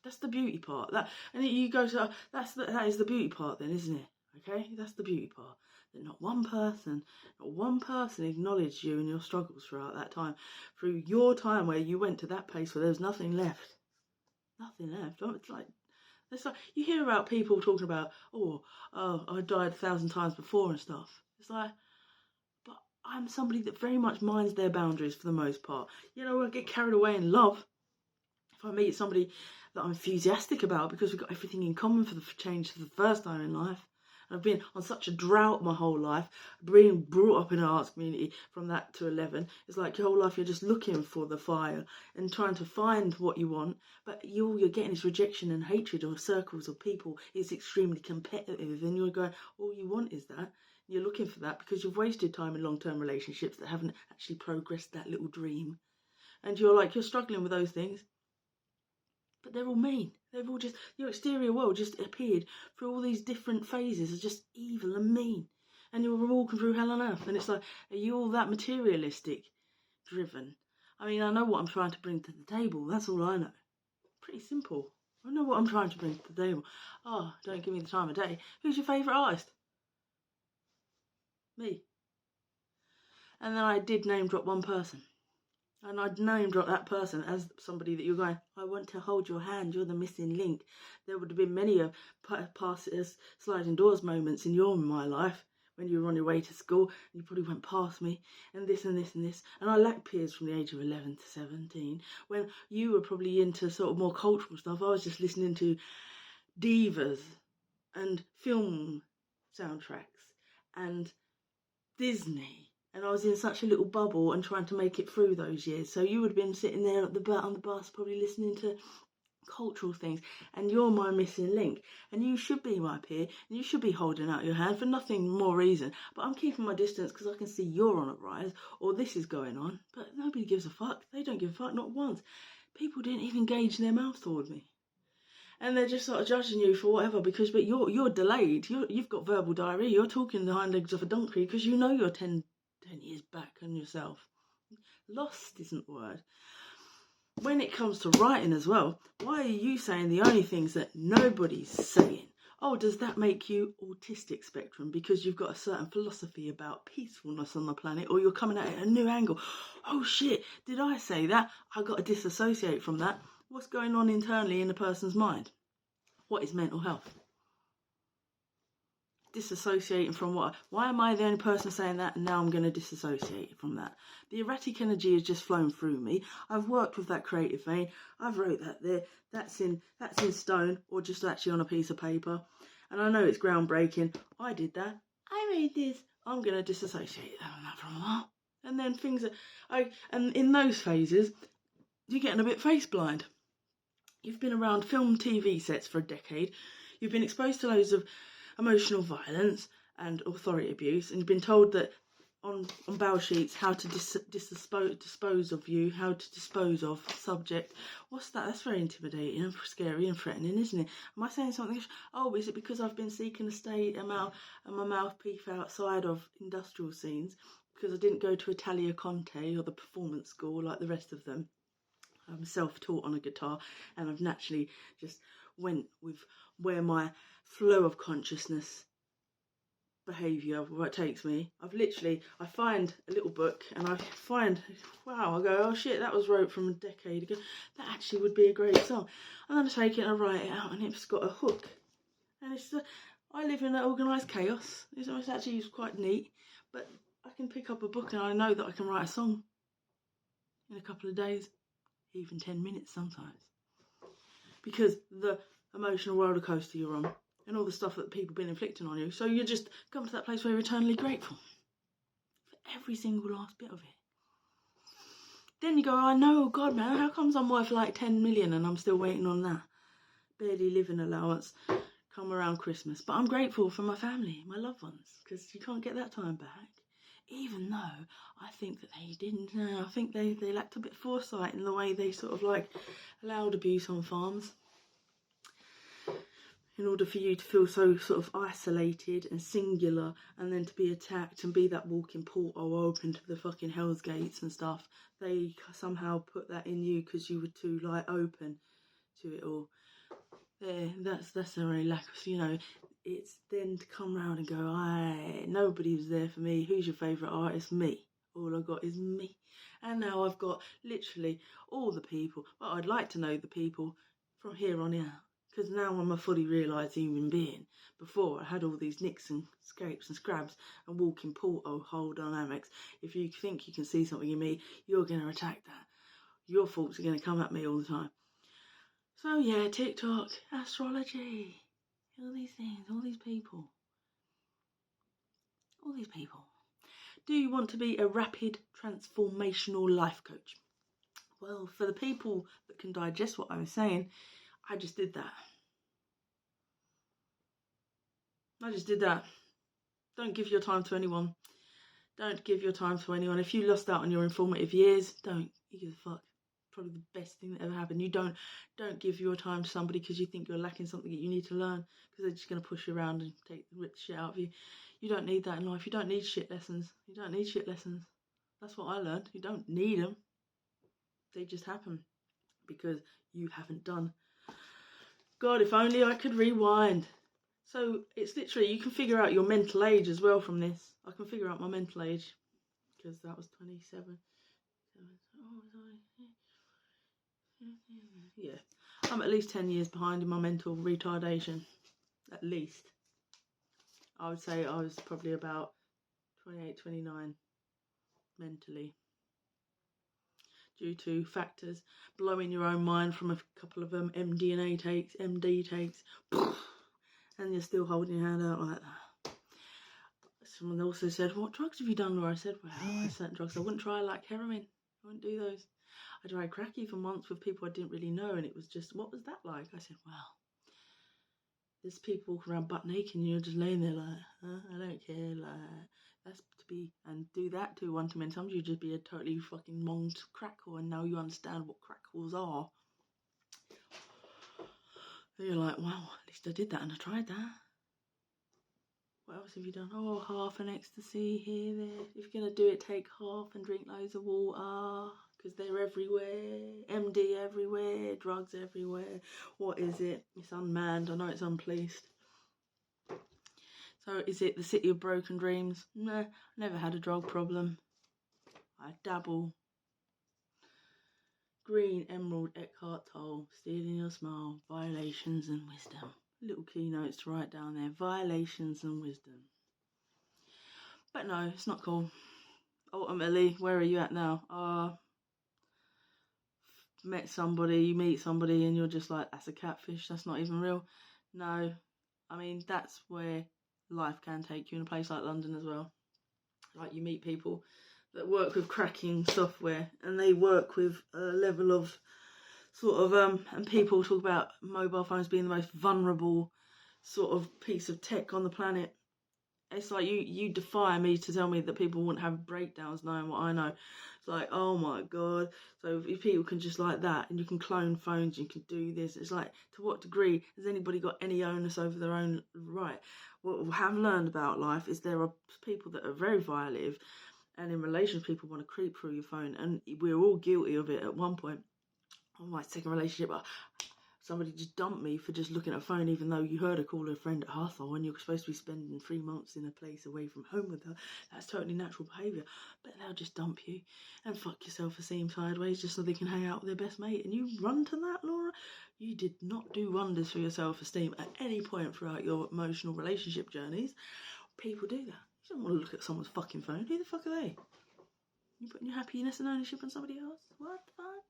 That's the beauty part. That is the beauty part then, isn't it? Okay, that's the beauty part. That not one person acknowledged you and your struggles throughout that time, through your time where you went to that place where there was nothing left. Nothing left. It's like you hear about people talking about, I died 1,000 times before and stuff. It's like, but I'm somebody that very much minds their boundaries for the most part. You know, I get carried away in love. If I meet somebody that I'm enthusiastic about because we've got everything in common for the change for the first time in life. And I've been on such a drought my whole life, being brought up in an arts community from that to 11. It's like your whole life you're just looking for the fire and trying to find what you want, but all you're getting is rejection and hatred or circles of people. It's extremely competitive, and you're going, all you want is that. You're looking for that because you've wasted time in long-term relationships that haven't actually progressed that little dream. And you're struggling with those things. But they're all mean. They've all just, your exterior world just appeared through all these different phases of just evil and mean. And you're walking through hell on earth. And it's like, are you all that materialistic driven? I mean, I know what I'm trying to bring to the table. That's all I know. Pretty simple. I know what I'm trying to bring to the table. Don't give me the time of day. Who's your favourite artist? Me. And then I did name drop one person. And I'd name drop that person as somebody that you're going, I want to hold your hand, you're the missing link. There would have been many of past sliding doors moments in my life when you were on your way to school and you probably went past me and this and this and this. And I lacked peers from the age of 11 to 17 when you were probably into sort of more cultural stuff. I was just listening to divas and film soundtracks and Disney. And I was in such a little bubble and trying to make it through those years. So you would have been sitting there at on the bus probably listening to cultural things, and you're my missing link, and you should be my peer, and you should be holding out your hand for nothing more reason. But I'm keeping my distance because I can see you're on a rise, or this is going on, but nobody gives a fuck. They don't give a fuck, not once. People didn't even gauge their mouth toward me. And they're just sort of judging you for whatever, because but you're delayed. You've got verbal diarrhea. You're talking the hind legs of a donkey because you know you're 10 years back on yourself. Lost isn't the word. When it comes to writing as well, why are you saying the only things that nobody's saying? Oh, does that make you autistic spectrum because you've got a certain philosophy about peacefulness on the planet, or you're coming at it at a new angle? Oh shit, did I say that? I got to disassociate from that. What's going on internally in a person's mind? What is mental health? Disassociating from what? Why am I the only person saying that and now I'm going to disassociate from that? The erratic energy has just flown through me. I've worked with that creative vein. I've wrote that there. That's in stone or just actually on a piece of paper. And I know it's groundbreaking. I did that. I made this. I'm going to disassociate from that for a while. And then and in those phases, you're getting a bit face blind. You've been around film TV sets for a decade. You've been exposed to loads of emotional violence and authority abuse, and you've been told that on bail sheets how to dispose of you, how to dispose of subject. What's that? That's very intimidating and scary and threatening, isn't it? Am I saying something? Oh, is it because I've been seeking to stay and my mouthpiece outside of industrial scenes because I didn't go to Italia Conte or the performance school like the rest of them? I'm self-taught on a guitar, and I've naturally just went with where my flow of consciousness behaviour, where it takes me. I find a little book and I find, wow, I go, oh shit, that was wrote from a decade ago. That actually would be a great song. And then I take it and I write it out, and it's got a hook. And I live in organised chaos. It's actually quite neat, but I can pick up a book and I know that I can write a song in a couple of days. Even 10 minutes sometimes, because the emotional roller coaster you're on and all the stuff that people have been inflicting on you. So you just come to that place where you're eternally grateful for every single last bit of it. Then you go, I know, God, man, how comes I'm worth like 10 million and I'm still waiting on that barely living allowance come around Christmas? But I'm grateful for my family, my loved ones, because you can't get that time back. Even though I think that they didn't. I think they lacked a bit of foresight in the way they sort of like allowed abuse on farms. In order for you to feel so sort of isolated and singular, and then to be attacked and be that walking portal open to the fucking Hell's Gates and stuff, they somehow put that in you because you were too like open to it all. That's a very lack of, it's then to come round and go, nobody was there for me. Who's your favourite artist? Me. All I got is me. And now I've got literally all the people. Well, I'd like to know the people from here on out, because now I'm a fully realised human being. Before, I had all these nicks and scrapes and scrabs and walking porthole dynamics. If you think you can see something in me, you're going to attack that. Your thoughts are going to come at me all the time. So yeah, TikTok, astrology, all these things, all these people. Do you want to be a rapid transformational life coach? Well, for the people that can digest what I was saying, I just did that. Don't give your time to anyone. If you lost out on your informative years, don't. You give a fuck. Probably the best thing that ever happened. You don't give your time to somebody because you think you're lacking something that you need to learn, because they're just going to push you around and rip shit out of you. You don't need that in life. You don't need shit lessons. That's what I learned. You don't need them. They just happen because you haven't done. God, if only I could rewind So it's literally, you can figure out your mental age as well from this. I can figure out my mental age because that was 27. Yeah, I'm at least 10 years behind in my mental retardation. At least. I would say I was probably about 28, 29 mentally. Due to factors, blowing your own mind from a couple of MD takes, and you're still holding your hand out like that. Someone also said, "What drugs have you done, Laura?" I said, "Well, certain drugs I wouldn't try, like heroin. I wouldn't do those. I tried crack even once with people I didn't really know, and it was just, what was that like?" I said, "Well, there's people walking around butt naked and you're just laying there like, I don't care, like, that's to be, and do that to one too many times, you just be a totally fucking monged crackle, and now you understand what crackles are. And you're like, wow, at least I did that and I tried that. What else have you done? Oh, half an ecstasy here, there. If you're going to do it, take half and drink loads of water, because they're everywhere. MD everywhere, drugs everywhere. What is it? It's unmanned. I know it's unpoliced. So is it the city of broken dreams? Nah, never had a drug problem. I dabble. Green, emerald, Eckhart Tolle, stealing your smile, violations and wisdom. Little keynotes to write down there. Violations and wisdom. But no, it's not cool. Ultimately, where are you at now? Met somebody, you meet somebody and you're just like, that's a catfish, that's not even real. No, I mean, that's where life can take you in a place like London as well. Like, you meet people that work with cracking software and they work with a level of sort of and people talk about mobile phones being the most vulnerable sort of piece of tech on the planet. It's like you defy me to tell me that people wouldn't have breakdowns knowing what I know. It's like, oh my god. So if people can just like that, and you can clone phones, you can do this. It's like, to what degree has anybody got any onus over their own right? What we have learned about life is there are people that are very violative, and in relations, people want to creep through your phone, and we're all guilty of it at one point. On my second relationship, somebody just dumped me for just looking at a phone, even though you heard her call her friend at Hearthall and you're supposed to be spending 3 months in a place away from home with her. That's totally natural behaviour. But they'll just dump you and fuck yourself a seam sideways just so they can hang out with their best mate. And you run to that, Laura? You did not do wonders for your self-esteem at any point throughout your emotional relationship journeys. People do that. You don't want to look at someone's fucking phone. Who the fuck are they? You putting your happiness and ownership on somebody else? What the fuck?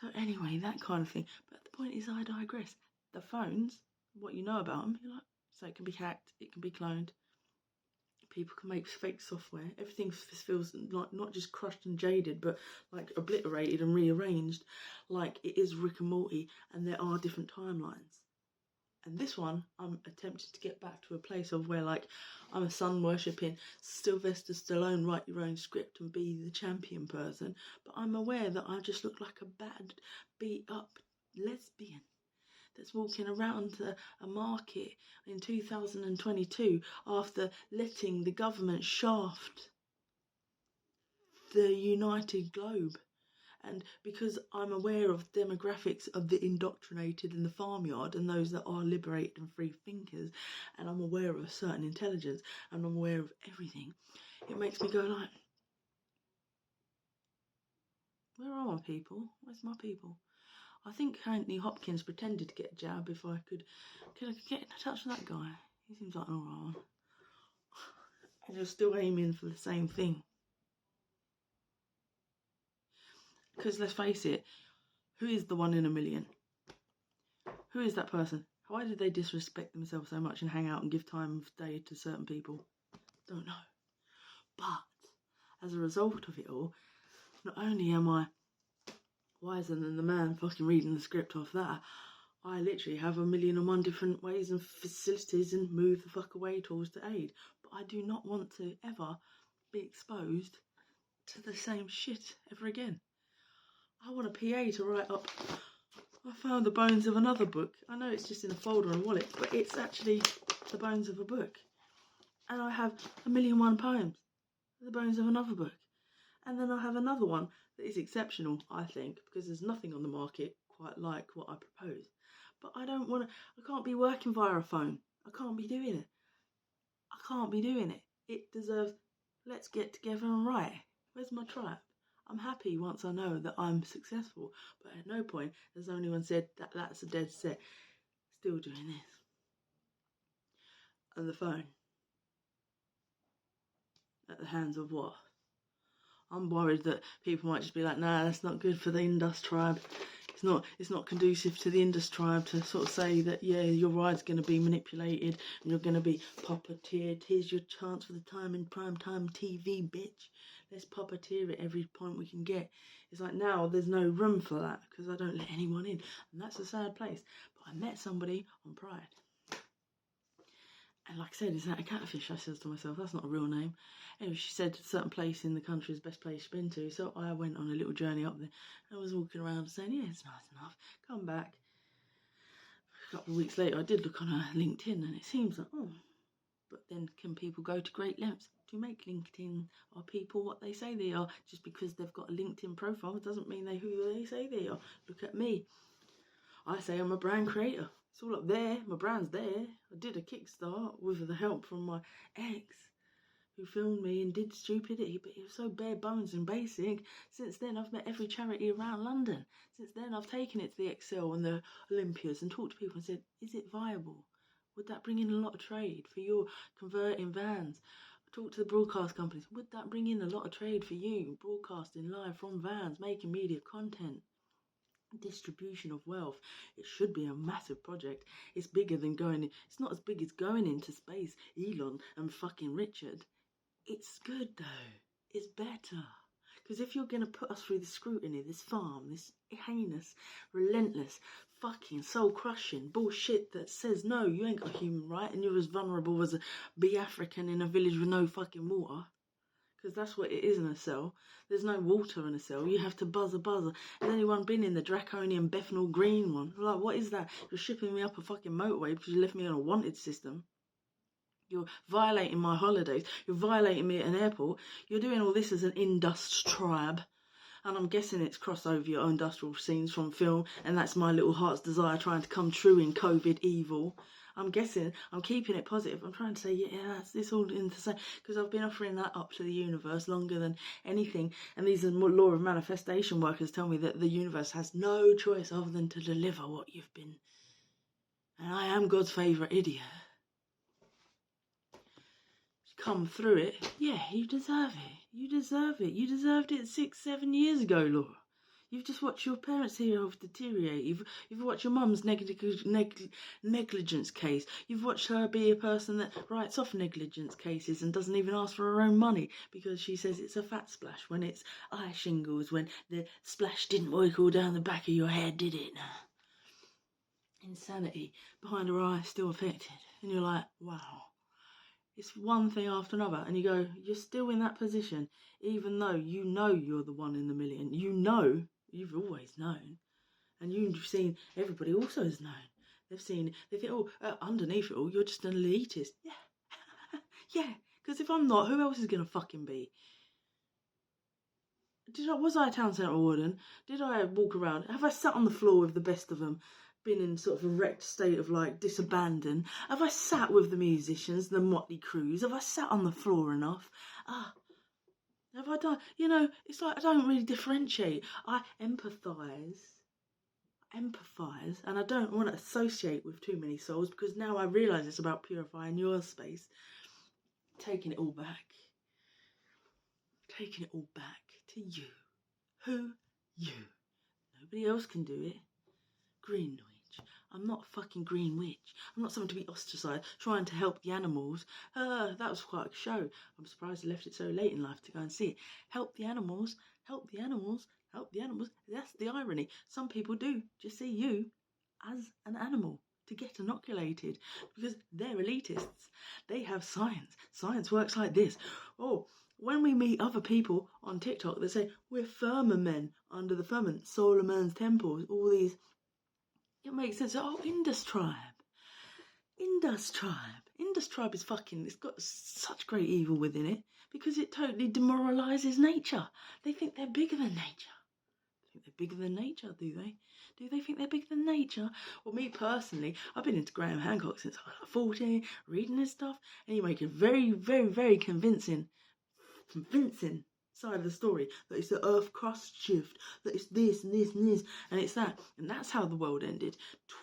So anyway, that kind of thing. But the point is, I digress. The phones, what you know about them, you're like, so it can be hacked, it can be cloned. People can make fake software. Everything feels like not just crushed and jaded, but like obliterated and rearranged, like it is Rick and Morty, and there are different timelines. And this one, I'm attempting to get back to a place of where, like, I'm a sun worshipping Sylvester Stallone, write your own script and be the champion person. But I'm aware that I just look like a bad, beat up lesbian that's walking around a market in 2022 after letting the government shaft the United Globe. And because I'm aware of demographics of the indoctrinated in the farmyard and those that are liberated and free thinkers, and I'm aware of a certain intelligence, and I'm aware of everything, it makes me go like, where are my people? Where's my people? I think Anthony Hopkins pretended to get a jab if I could get in touch with that guy. He seems like an alright one. And you're still aiming for the same thing. Because let's face it, who is the 1 in a million? Who is that person? Why did they disrespect themselves so much and hang out and give time of day to certain people? Don't know. But as a result of it all, not only am I wiser than the man fucking reading the script off that, I literally have 1,000,001 different ways and facilities and move the fuck away tools to aid. But I do not want to ever be exposed to the same shit ever again. I want a PA to write up, I found the bones of another book. I know it's just in a folder and wallet, but it's actually the bones of a book. And I have 1,000,001 poems, the bones of another book. And then I have another one that is exceptional, I think, because there's nothing on the market quite like what I propose. But I don't want to, I can't be working via a phone. I can't be doing it. I can't be doing it. It deserves, let's get together and write. Where's my tribe? I'm happy once I know that I'm successful, but at no point has anyone said that that's a dead set. Still doing this. And the phone. At the hands of what? I'm worried that people might just be like, nah, that's not good for the Indus tribe. It's not conducive to the Indus tribe to sort of say that, yeah, your ride's going to be manipulated and you're going to be puppeteered. Here's your chance for the time in prime time TV, bitch. Let's puppeteer it every point we can get. It's like now there's no room for that because I don't let anyone in. And that's a sad place. But I met somebody on Pride. And like I said, is that a catfish? I says to myself, that's not a real name. Anyway, she said a certain place in the country is the best place she's been to. So I went on a little journey up there. I was walking around saying, yeah, it's nice enough. Come back. A couple of weeks later, I did look on her LinkedIn and it seems like, oh, but then can people go to great lengths to make LinkedIn? Are people what they say they are? Just because they've got a LinkedIn profile doesn't mean they're who they say they are. Look at me. I say I'm a brand creator. It's all up there. My brand's there. I did a Kickstart with the help from my ex who filmed me and did stupidity, but it was so bare bones and basic. Since then, I've met every charity around London. Since then, I've taken it to the Excel and the Olympias and talked to people and said, is it viable? Would that bring in a lot of trade for your converting vans? Talk to the broadcast companies. Would that bring in a lot of trade for you? Broadcasting live from vans, making media content. Distribution of wealth. It should be a massive project. It's bigger than it's not as big as going into space, Elon and fucking Richard. It's good though. It's better. Because if you're going to put us through the scrutiny, this farm, this heinous, relentless, fucking soul-crushing bullshit that says, no, you ain't got a human right and you're as vulnerable as a bee African in a village with no fucking water. Because that's what it is in a cell. There's no water in a cell. You have to buzzer. Has anyone been in the draconian Bethnal Green one? Like, what is that? You're shipping me up a fucking motorway because you left me on a wanted system. You're violating my holidays. You're violating me at an airport. You're doing all this as an Indus tribe. And I'm guessing it's crossed over your industrial scenes from film. And that's my little heart's desire trying to come true in COVID evil. I'm guessing, I'm keeping it positive. I'm trying to say, yeah, it's all in the same. Because I've been offering that up to the universe longer than anything. And these are law of manifestation workers tell me that the universe has no choice other than to deliver what you've been. And I am God's favourite idiot. Come through it. Yeah, you deserve it. You deserve it. You deserved it 6-7 years ago, Laura. You've just watched your parents' health deteriorate. You've watched your mum's negligence case. You've watched her be a person that writes off negligence cases and doesn't even ask for her own money because she says it's a fat splash when it's eye shingles, when the splash didn't work all down the back of your head, did it? Insanity. Behind her eye, still affected. And you're like, wow. It's one thing after another, and you go, you're still in that position, even though you know you're the one in the million. You know, you've always known, and you've seen everybody also has known. They think, oh, underneath it all, you're just an elitist. Yeah, yeah, because if I'm not, who else is going to fucking be? Was I a town centre warden? Did I walk around? Have I sat on the floor with the best of them? Been in sort of a wrecked state of like disabandon? Have I sat with the musicians, the motley crews? Have I sat on the floor enough? Have I done? You know, it's like I don't really differentiate. I empathise, and I don't want to associate with too many souls because now I realise it's about purifying your space, taking it all back to you. Who? You. Nobody else can do it. Green witch. I'm not a fucking green witch. I'm not someone to be ostracised, trying to help the animals. That was quite a show. I'm surprised I left it so late in life to go and see it. Help the animals, help the animals, help the animals. That's the irony. Some people do just see you as an animal to get inoculated because they're elitists. They have science. Science works like this. Oh, when we meet other people on TikTok that say, we're firmament under the firmament, solar man's temples, all these, it makes sense. Oh, Indus tribe. Indus tribe is fucking, it's got such great evil within it because it totally demoralises nature. They think they're bigger than nature. They think they're bigger than nature, do they? Do they think they're bigger than nature? Well, me personally, I've been into Graham Hancock since I was like 14, reading his stuff, and he make a very, very, very convincing side of the story, that it's the earth crust shift, that it's this and this and this, and it's that. And that's how the world ended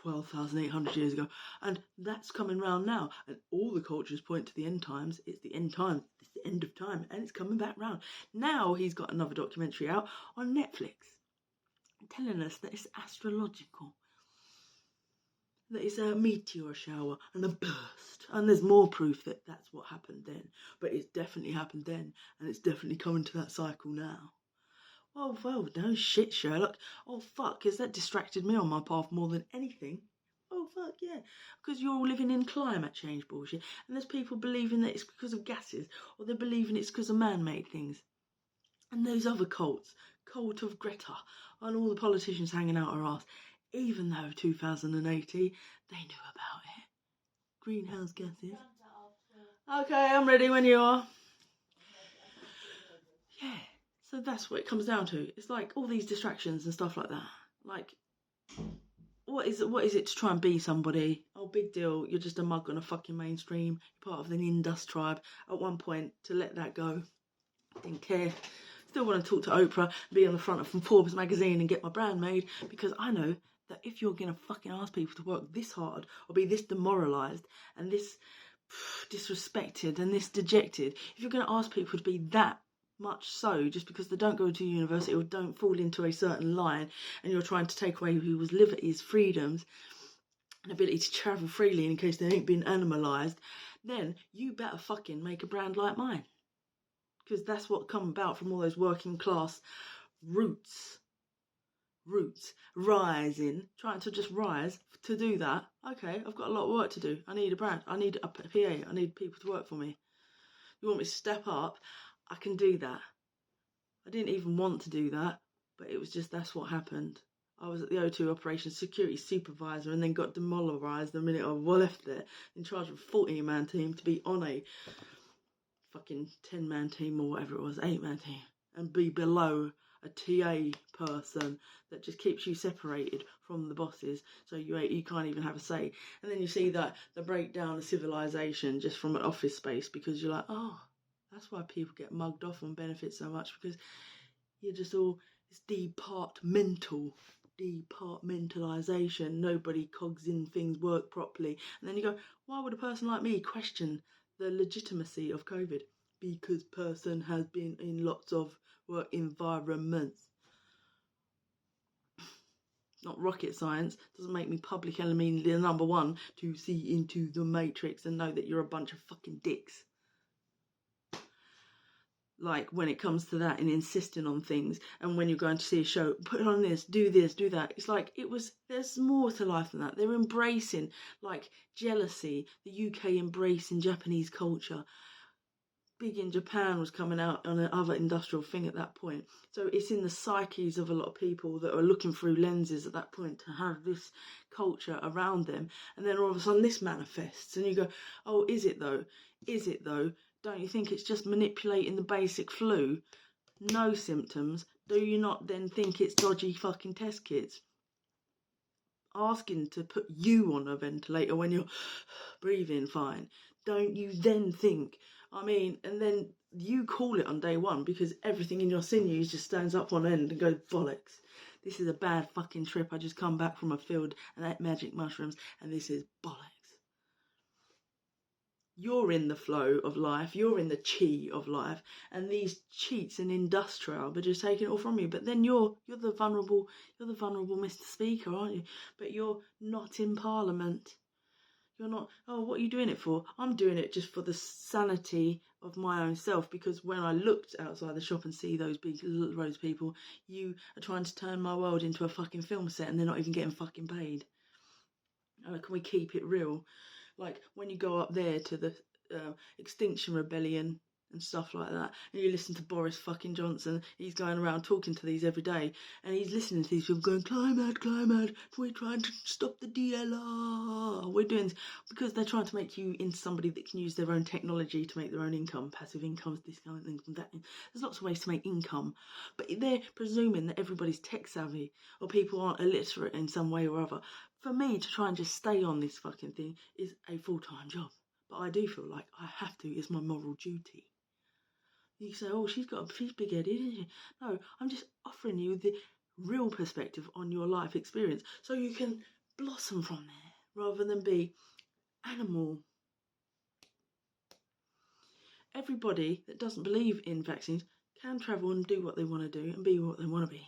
12,800 years ago. And that's coming round now. And all the cultures point to the end times. It's the end times. It's the end of time. And it's coming back round. Now he's got another documentary out on Netflix telling us that it's astrological. That it's a meteor shower and a burst. And there's more proof that that's what happened then. But it's definitely happened then. And it's definitely coming to that cycle now. Well, no shit, Sherlock. Oh, fuck, has that distracted me on my path more than anything? Oh, fuck, yeah. Because you're all living in climate change bullshit. And there's people believing that it's because of gases. Or they're believing it's because of man-made things. And those other cults. Cult of Greta. And all the politicians hanging out our arse. Even though 2080, they knew about it. Greenhouse gases. Okay, I'm ready when you are. Yeah, so that's what it comes down to. It's like all these distractions and stuff like that. Like, what is it to try and be somebody? Oh, big deal, you're just a mug on a fucking mainstream. You're part of the Indus tribe. At one point, to let that go. Didn't care. Still want to talk to Oprah, be on the front of Forbes magazine and get my brand made, because I know that if you're going to fucking ask people to work this hard or be this demoralised and this disrespected and this dejected, if you're going to ask people to be that much so just because they don't go to university or don't fall into a certain line, and you're trying to take away people's liberties, freedoms and ability to travel freely in case they ain't been animalised, then you better fucking make a brand like mine. Because that's what come about from all those working class roots rising, trying to just rise. To do that, okay, I've got a lot of work to do. I need a brand, I need a PA, I need people to work for me. You want me to step up? I can do that. I didn't even want to do that, but it was just, that's what happened. I was at the O2 operations security supervisor and then got demoralised the minute I left there, in charge of a 14-man team, to be on a fucking 10-man team or whatever it was, 8-man team, and be below a TA person that just keeps you separated from the bosses, so you can't even have a say. And then you see that the breakdown of civilization just from an office space, because you're like, oh, that's why people get mugged off on benefits so much, because you're just all, it's departmentalisation. Nobody cogs in things work properly. And then you go, why would a person like me question the legitimacy of COVID? Because person has been in lots of work environments. Not rocket science. Doesn't make me public enemy number one to see into the matrix and know that you're a bunch of fucking dicks. Like, when it comes to that and insisting on things, and when you're going to see a show, put on this, do that. It's like, there's more to life than that. They're embracing, like, jealousy, the UK embracing Japanese culture. Big in Japan was coming out on another industrial thing at that point. So it's in the psyches of a lot of people that are looking through lenses at that point to have this culture around them. And then all of a sudden this manifests and you go, oh, is it though? Is it though? Don't you think it's just manipulating the basic flu? No symptoms. Do you not then think it's dodgy fucking test kits? Asking to put you on a ventilator when you're breathing fine. Don't you then think, I mean, and then you call it on day one because everything in your sinews just stands up on end and goes, bollocks. This is a bad fucking trip. I just come back from a field and ate magic mushrooms and this is bollocks. You're in the flow of life. You're in the chi of life. And these cheats and industrial, but just taking it all from you. But then you're the vulnerable Mr. Speaker, aren't you? But you're not in Parliament. You're not, oh, what are you doing it for? I'm doing it just for the sanity of my own self, because when I looked outside the shop and see those big rows of people, you are trying to turn my world into a fucking film set and they're not even getting fucking paid. Can we keep it real? Like, when you go up there to the Extinction Rebellion and stuff like that. And you listen to Boris fucking Johnson, he's going around talking to these every day, and he's listening to these people going, climate, we're trying to stop the DLR, we're doing this, because they're trying to make you into somebody that can use their own technology to make their own income, passive income, this kind of thing, that. There's lots of ways to make income, but they're presuming that everybody's tech savvy, or people aren't illiterate in some way or other. For me to try and just stay on this fucking thing is a full-time job. But I do feel like I have to, it's my moral duty. You say, oh, she's big-headed, isn't she? No, I'm just offering you the real perspective on your life experience so you can blossom from there rather than be animal. Everybody that doesn't believe in vaccines can travel and do what they want to do and be what they want to be.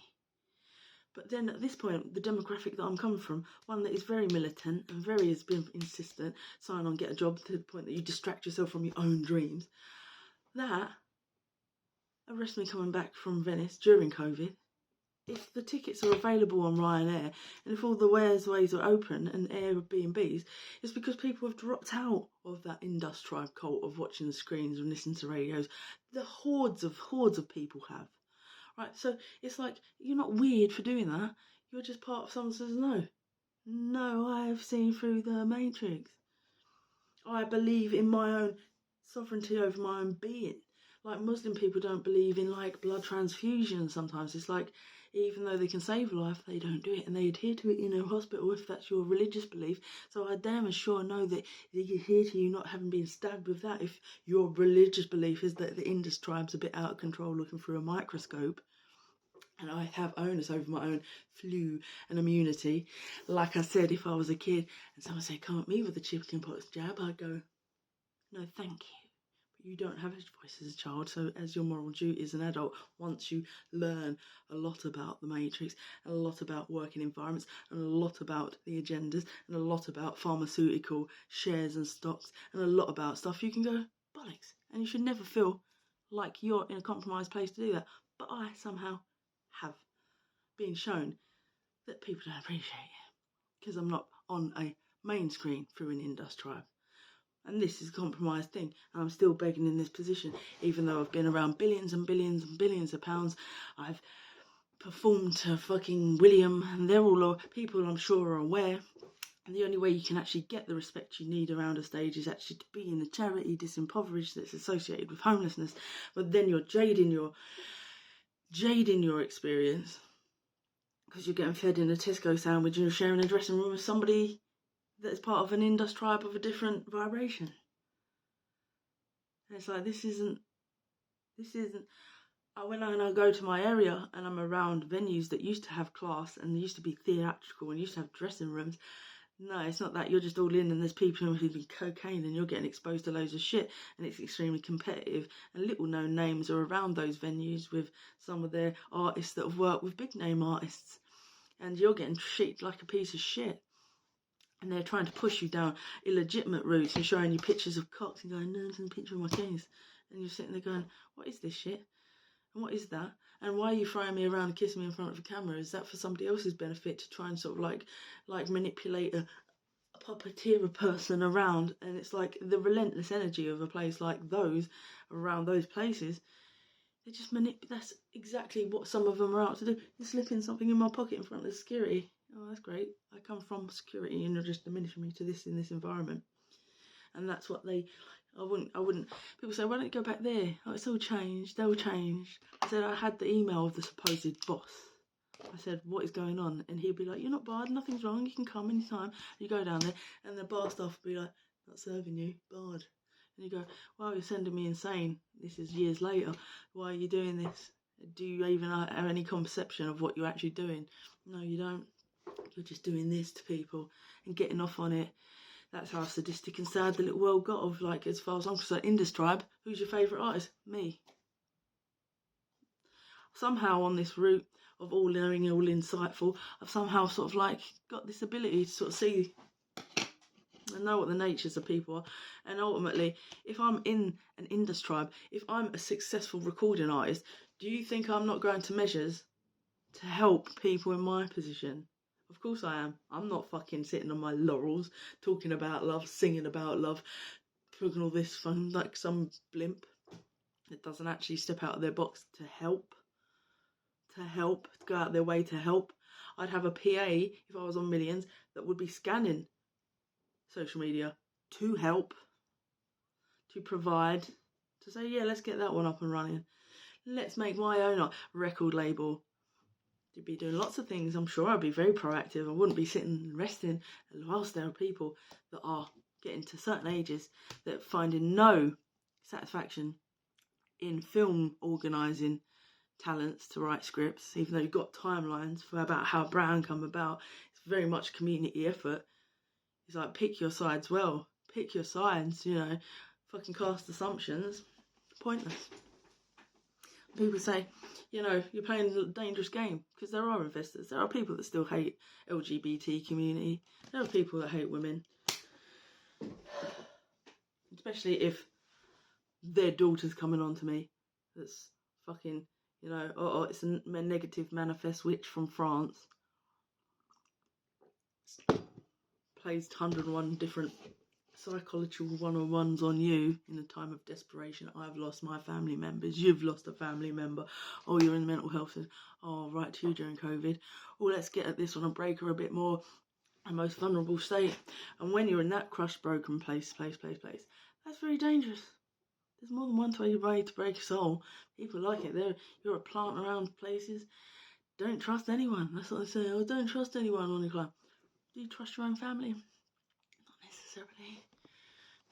But then at this point, the demographic that I'm coming from, one that is very militant and very has been insistent, sign on, get a job, to the point that you distract yourself from your own dreams, that arrest me coming back from Venice during COVID. If the tickets are available on Ryanair, and if all the ways are open and Airbnbs, it's because people have dropped out of that Indus Tribe cult of watching the screens and listening to radios. The hordes of people have. Right, so it's like, you're not weird for doing that. You're just part of someone who says, no, I have seen through the matrix. I believe in my own sovereignty over my own being. Like Muslim people don't believe in like blood transfusion sometimes. It's like, even though they can save a life, they don't do it, and they adhere to it in a hospital if that's your religious belief. So I damn sure know that they adhere to you not having been stabbed with that if your religious belief is that the Indus tribe's a bit out of control looking through a microscope. And I have onus over my own flu and immunity. Like I said, if I was a kid and someone said, come at me with a chickenpox jab, I'd go, no, thank you. You don't have a voice as a child, so as your moral duty as an adult, once you learn a lot about the matrix, and a lot about working environments, and a lot about the agendas, and a lot about pharmaceutical shares and stocks, and a lot about stuff, you can go, bollocks. And you should never feel like you're in a compromised place to do that. But I somehow have been shown that people don't appreciate it, because I'm not on a main screen through an Indus Tribe. And this is a compromised thing. And I'm still begging in this position, even though I've been around billions and billions and billions of pounds. I've performed to fucking William, and they're all people I'm sure are aware. And the only way you can actually get the respect you need around a stage is actually to be in a charity disimpoverished that's associated with homelessness. But then you're jading your experience, because you're getting fed in a Tesco sandwich and you're sharing a dressing room with somebody that's part of an Indus tribe of a different vibration. And it's like, this isn't, when I go to my area and I'm around venues that used to have class and used to be theatrical and used to have dressing rooms, no, it's not that. You're just all in and there's people who do cocaine and you're getting exposed to loads of shit, and it's extremely competitive, and little known names are around those venues with some of their artists that have worked with big name artists, and you're getting treated like a piece of shit. And they're trying to push you down illegitimate routes and showing you pictures of cocks and going, no, it's a picture of my keys. And you're sitting there going, what is this shit? And what is that? And why are you throwing me around and kissing me in front of a camera? Is that for somebody else's benefit, to try and sort of like manipulate a puppeteer a person around? And it's like the relentless energy of a place like those, around those places, they just that's exactly what some of them are out to do. You're slipping something in my pocket in front of the security. Oh, that's great. I come from security and you're just diminishing me to this in this environment. And that's what I wouldn't. People say, why don't you go back there? Oh, it's all changed. They'll change. I said, I had the email of the supposed boss. I said, what is going on? And he'd be like, you're not barred, nothing's wrong, you can come anytime. You go down there and the bar staff would be like, not serving you, barred. And you go, well, you're sending me insane. This is years later. Why are you doing this? Do you even have any conception of what you're actually doing? No, you don't. You're just doing this to people and getting off on it. That's how sadistic and sad the little world got of, like, as far as I'm concerned, Indus Tribe, who's your favourite artist? Me. Somehow on this route of all knowing, all insightful, I've somehow sort of like got this ability to sort of see and know what the natures of people are. And ultimately, if I'm in an Indus Tribe, if I'm a successful recording artist, do you think I'm not going to measures to help people in my position? Of course I am. I'm not fucking sitting on my laurels talking about love, singing about love, talking all this fun like some blimp. that doesn't actually step out of their box to help, go out their way to help. I'd have a PA, if I was on Millions, that would be scanning social media to help, to provide, to say, yeah, let's get that one up and running. Let's make my own record label. To be doing lots of things. I'm sure I'd be very proactive. I wouldn't be sitting and resting. And whilst there are people that are getting to certain ages that finding no satisfaction in film organising talents to write scripts, even though you've got timelines for about how Brown come about, it's very much community effort. It's like, pick your sides well. Pick your sides, fucking cast assumptions. Pointless. People say, you're playing a dangerous game, because there are investors. There are people that still hate LGBT community. There are people that hate women. Especially if their daughter's coming on to me. That's fucking, it's a negative manifest witch from France. Plays 101 different psychological 101s on you in a time of desperation. I've lost my family members. You've lost a family member. Oh, you're in the mental health. Oh, right to you during COVID. Oh, let's get at this one and break her a bit more. A most vulnerable state. And when you're in that crushed, broken place, that's very dangerous. There's more than one way to break a soul. People like it. You're a plant around places. Don't trust anyone. That's what they say. Oh, don't trust anyone on your club. Do you trust your own family? Not necessarily.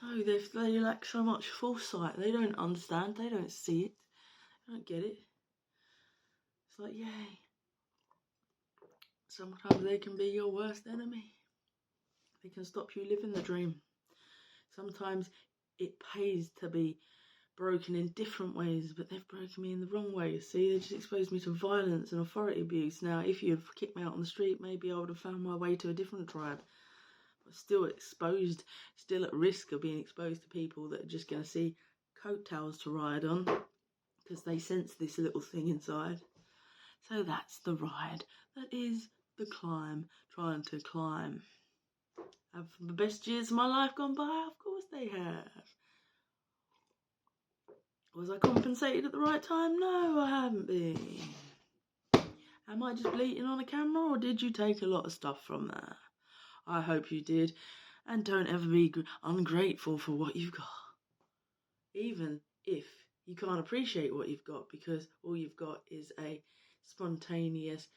No, they lack so much foresight. They don't understand. They don't see it. They don't get it. It's like, yay. Sometimes they can be your worst enemy. They can stop you living the dream. Sometimes it pays to be broken in different ways, but they've broken me in the wrong way. See, they just exposed me to violence and authority abuse. Now, if you'd kicked me out on the street, maybe I would have found my way to a different tribe. But still exposed, still at risk of being exposed to people that are just going to see coattails to ride on, because they sense this little thing inside. So that's the ride. That is the climb, trying to climb. Have the best years of my life gone by? Of course they have. Was I compensated at the right time? No, I haven't been. Am I just bleating on a camera, or did you take a lot of stuff from there? I hope you did. And don't ever be ungrateful for what you've got. Even if you can't appreciate what you've got, because all you've got is a spontaneous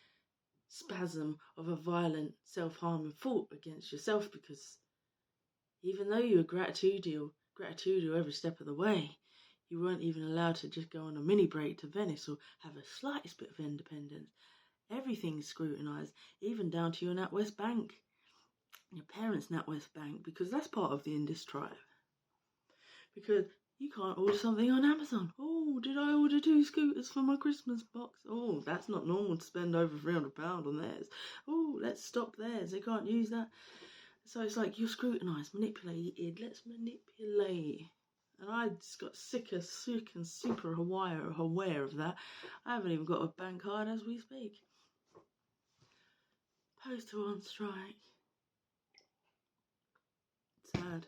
spasm of a violent self-harming thought against yourself, because even though you were gratitudial every step of the way, you weren't even allowed to just go on a mini break to Venice or have a slightest bit of independence. Everything's scrutinised, even down to your NatWest Bank, your parents' NatWest Bank, because that's part of the Indus tribe. Because you can't order something on Amazon. Oh, did I order 2 scooters for my Christmas box? Oh, that's not normal to spend over £300 on theirs. Oh, let's stop theirs. They can't use that. So it's like, you're scrutinised, manipulated. Let's manipulate. And I just got sick and super aware of that. I haven't even got a bank card as we speak. Postal on strike. Sad.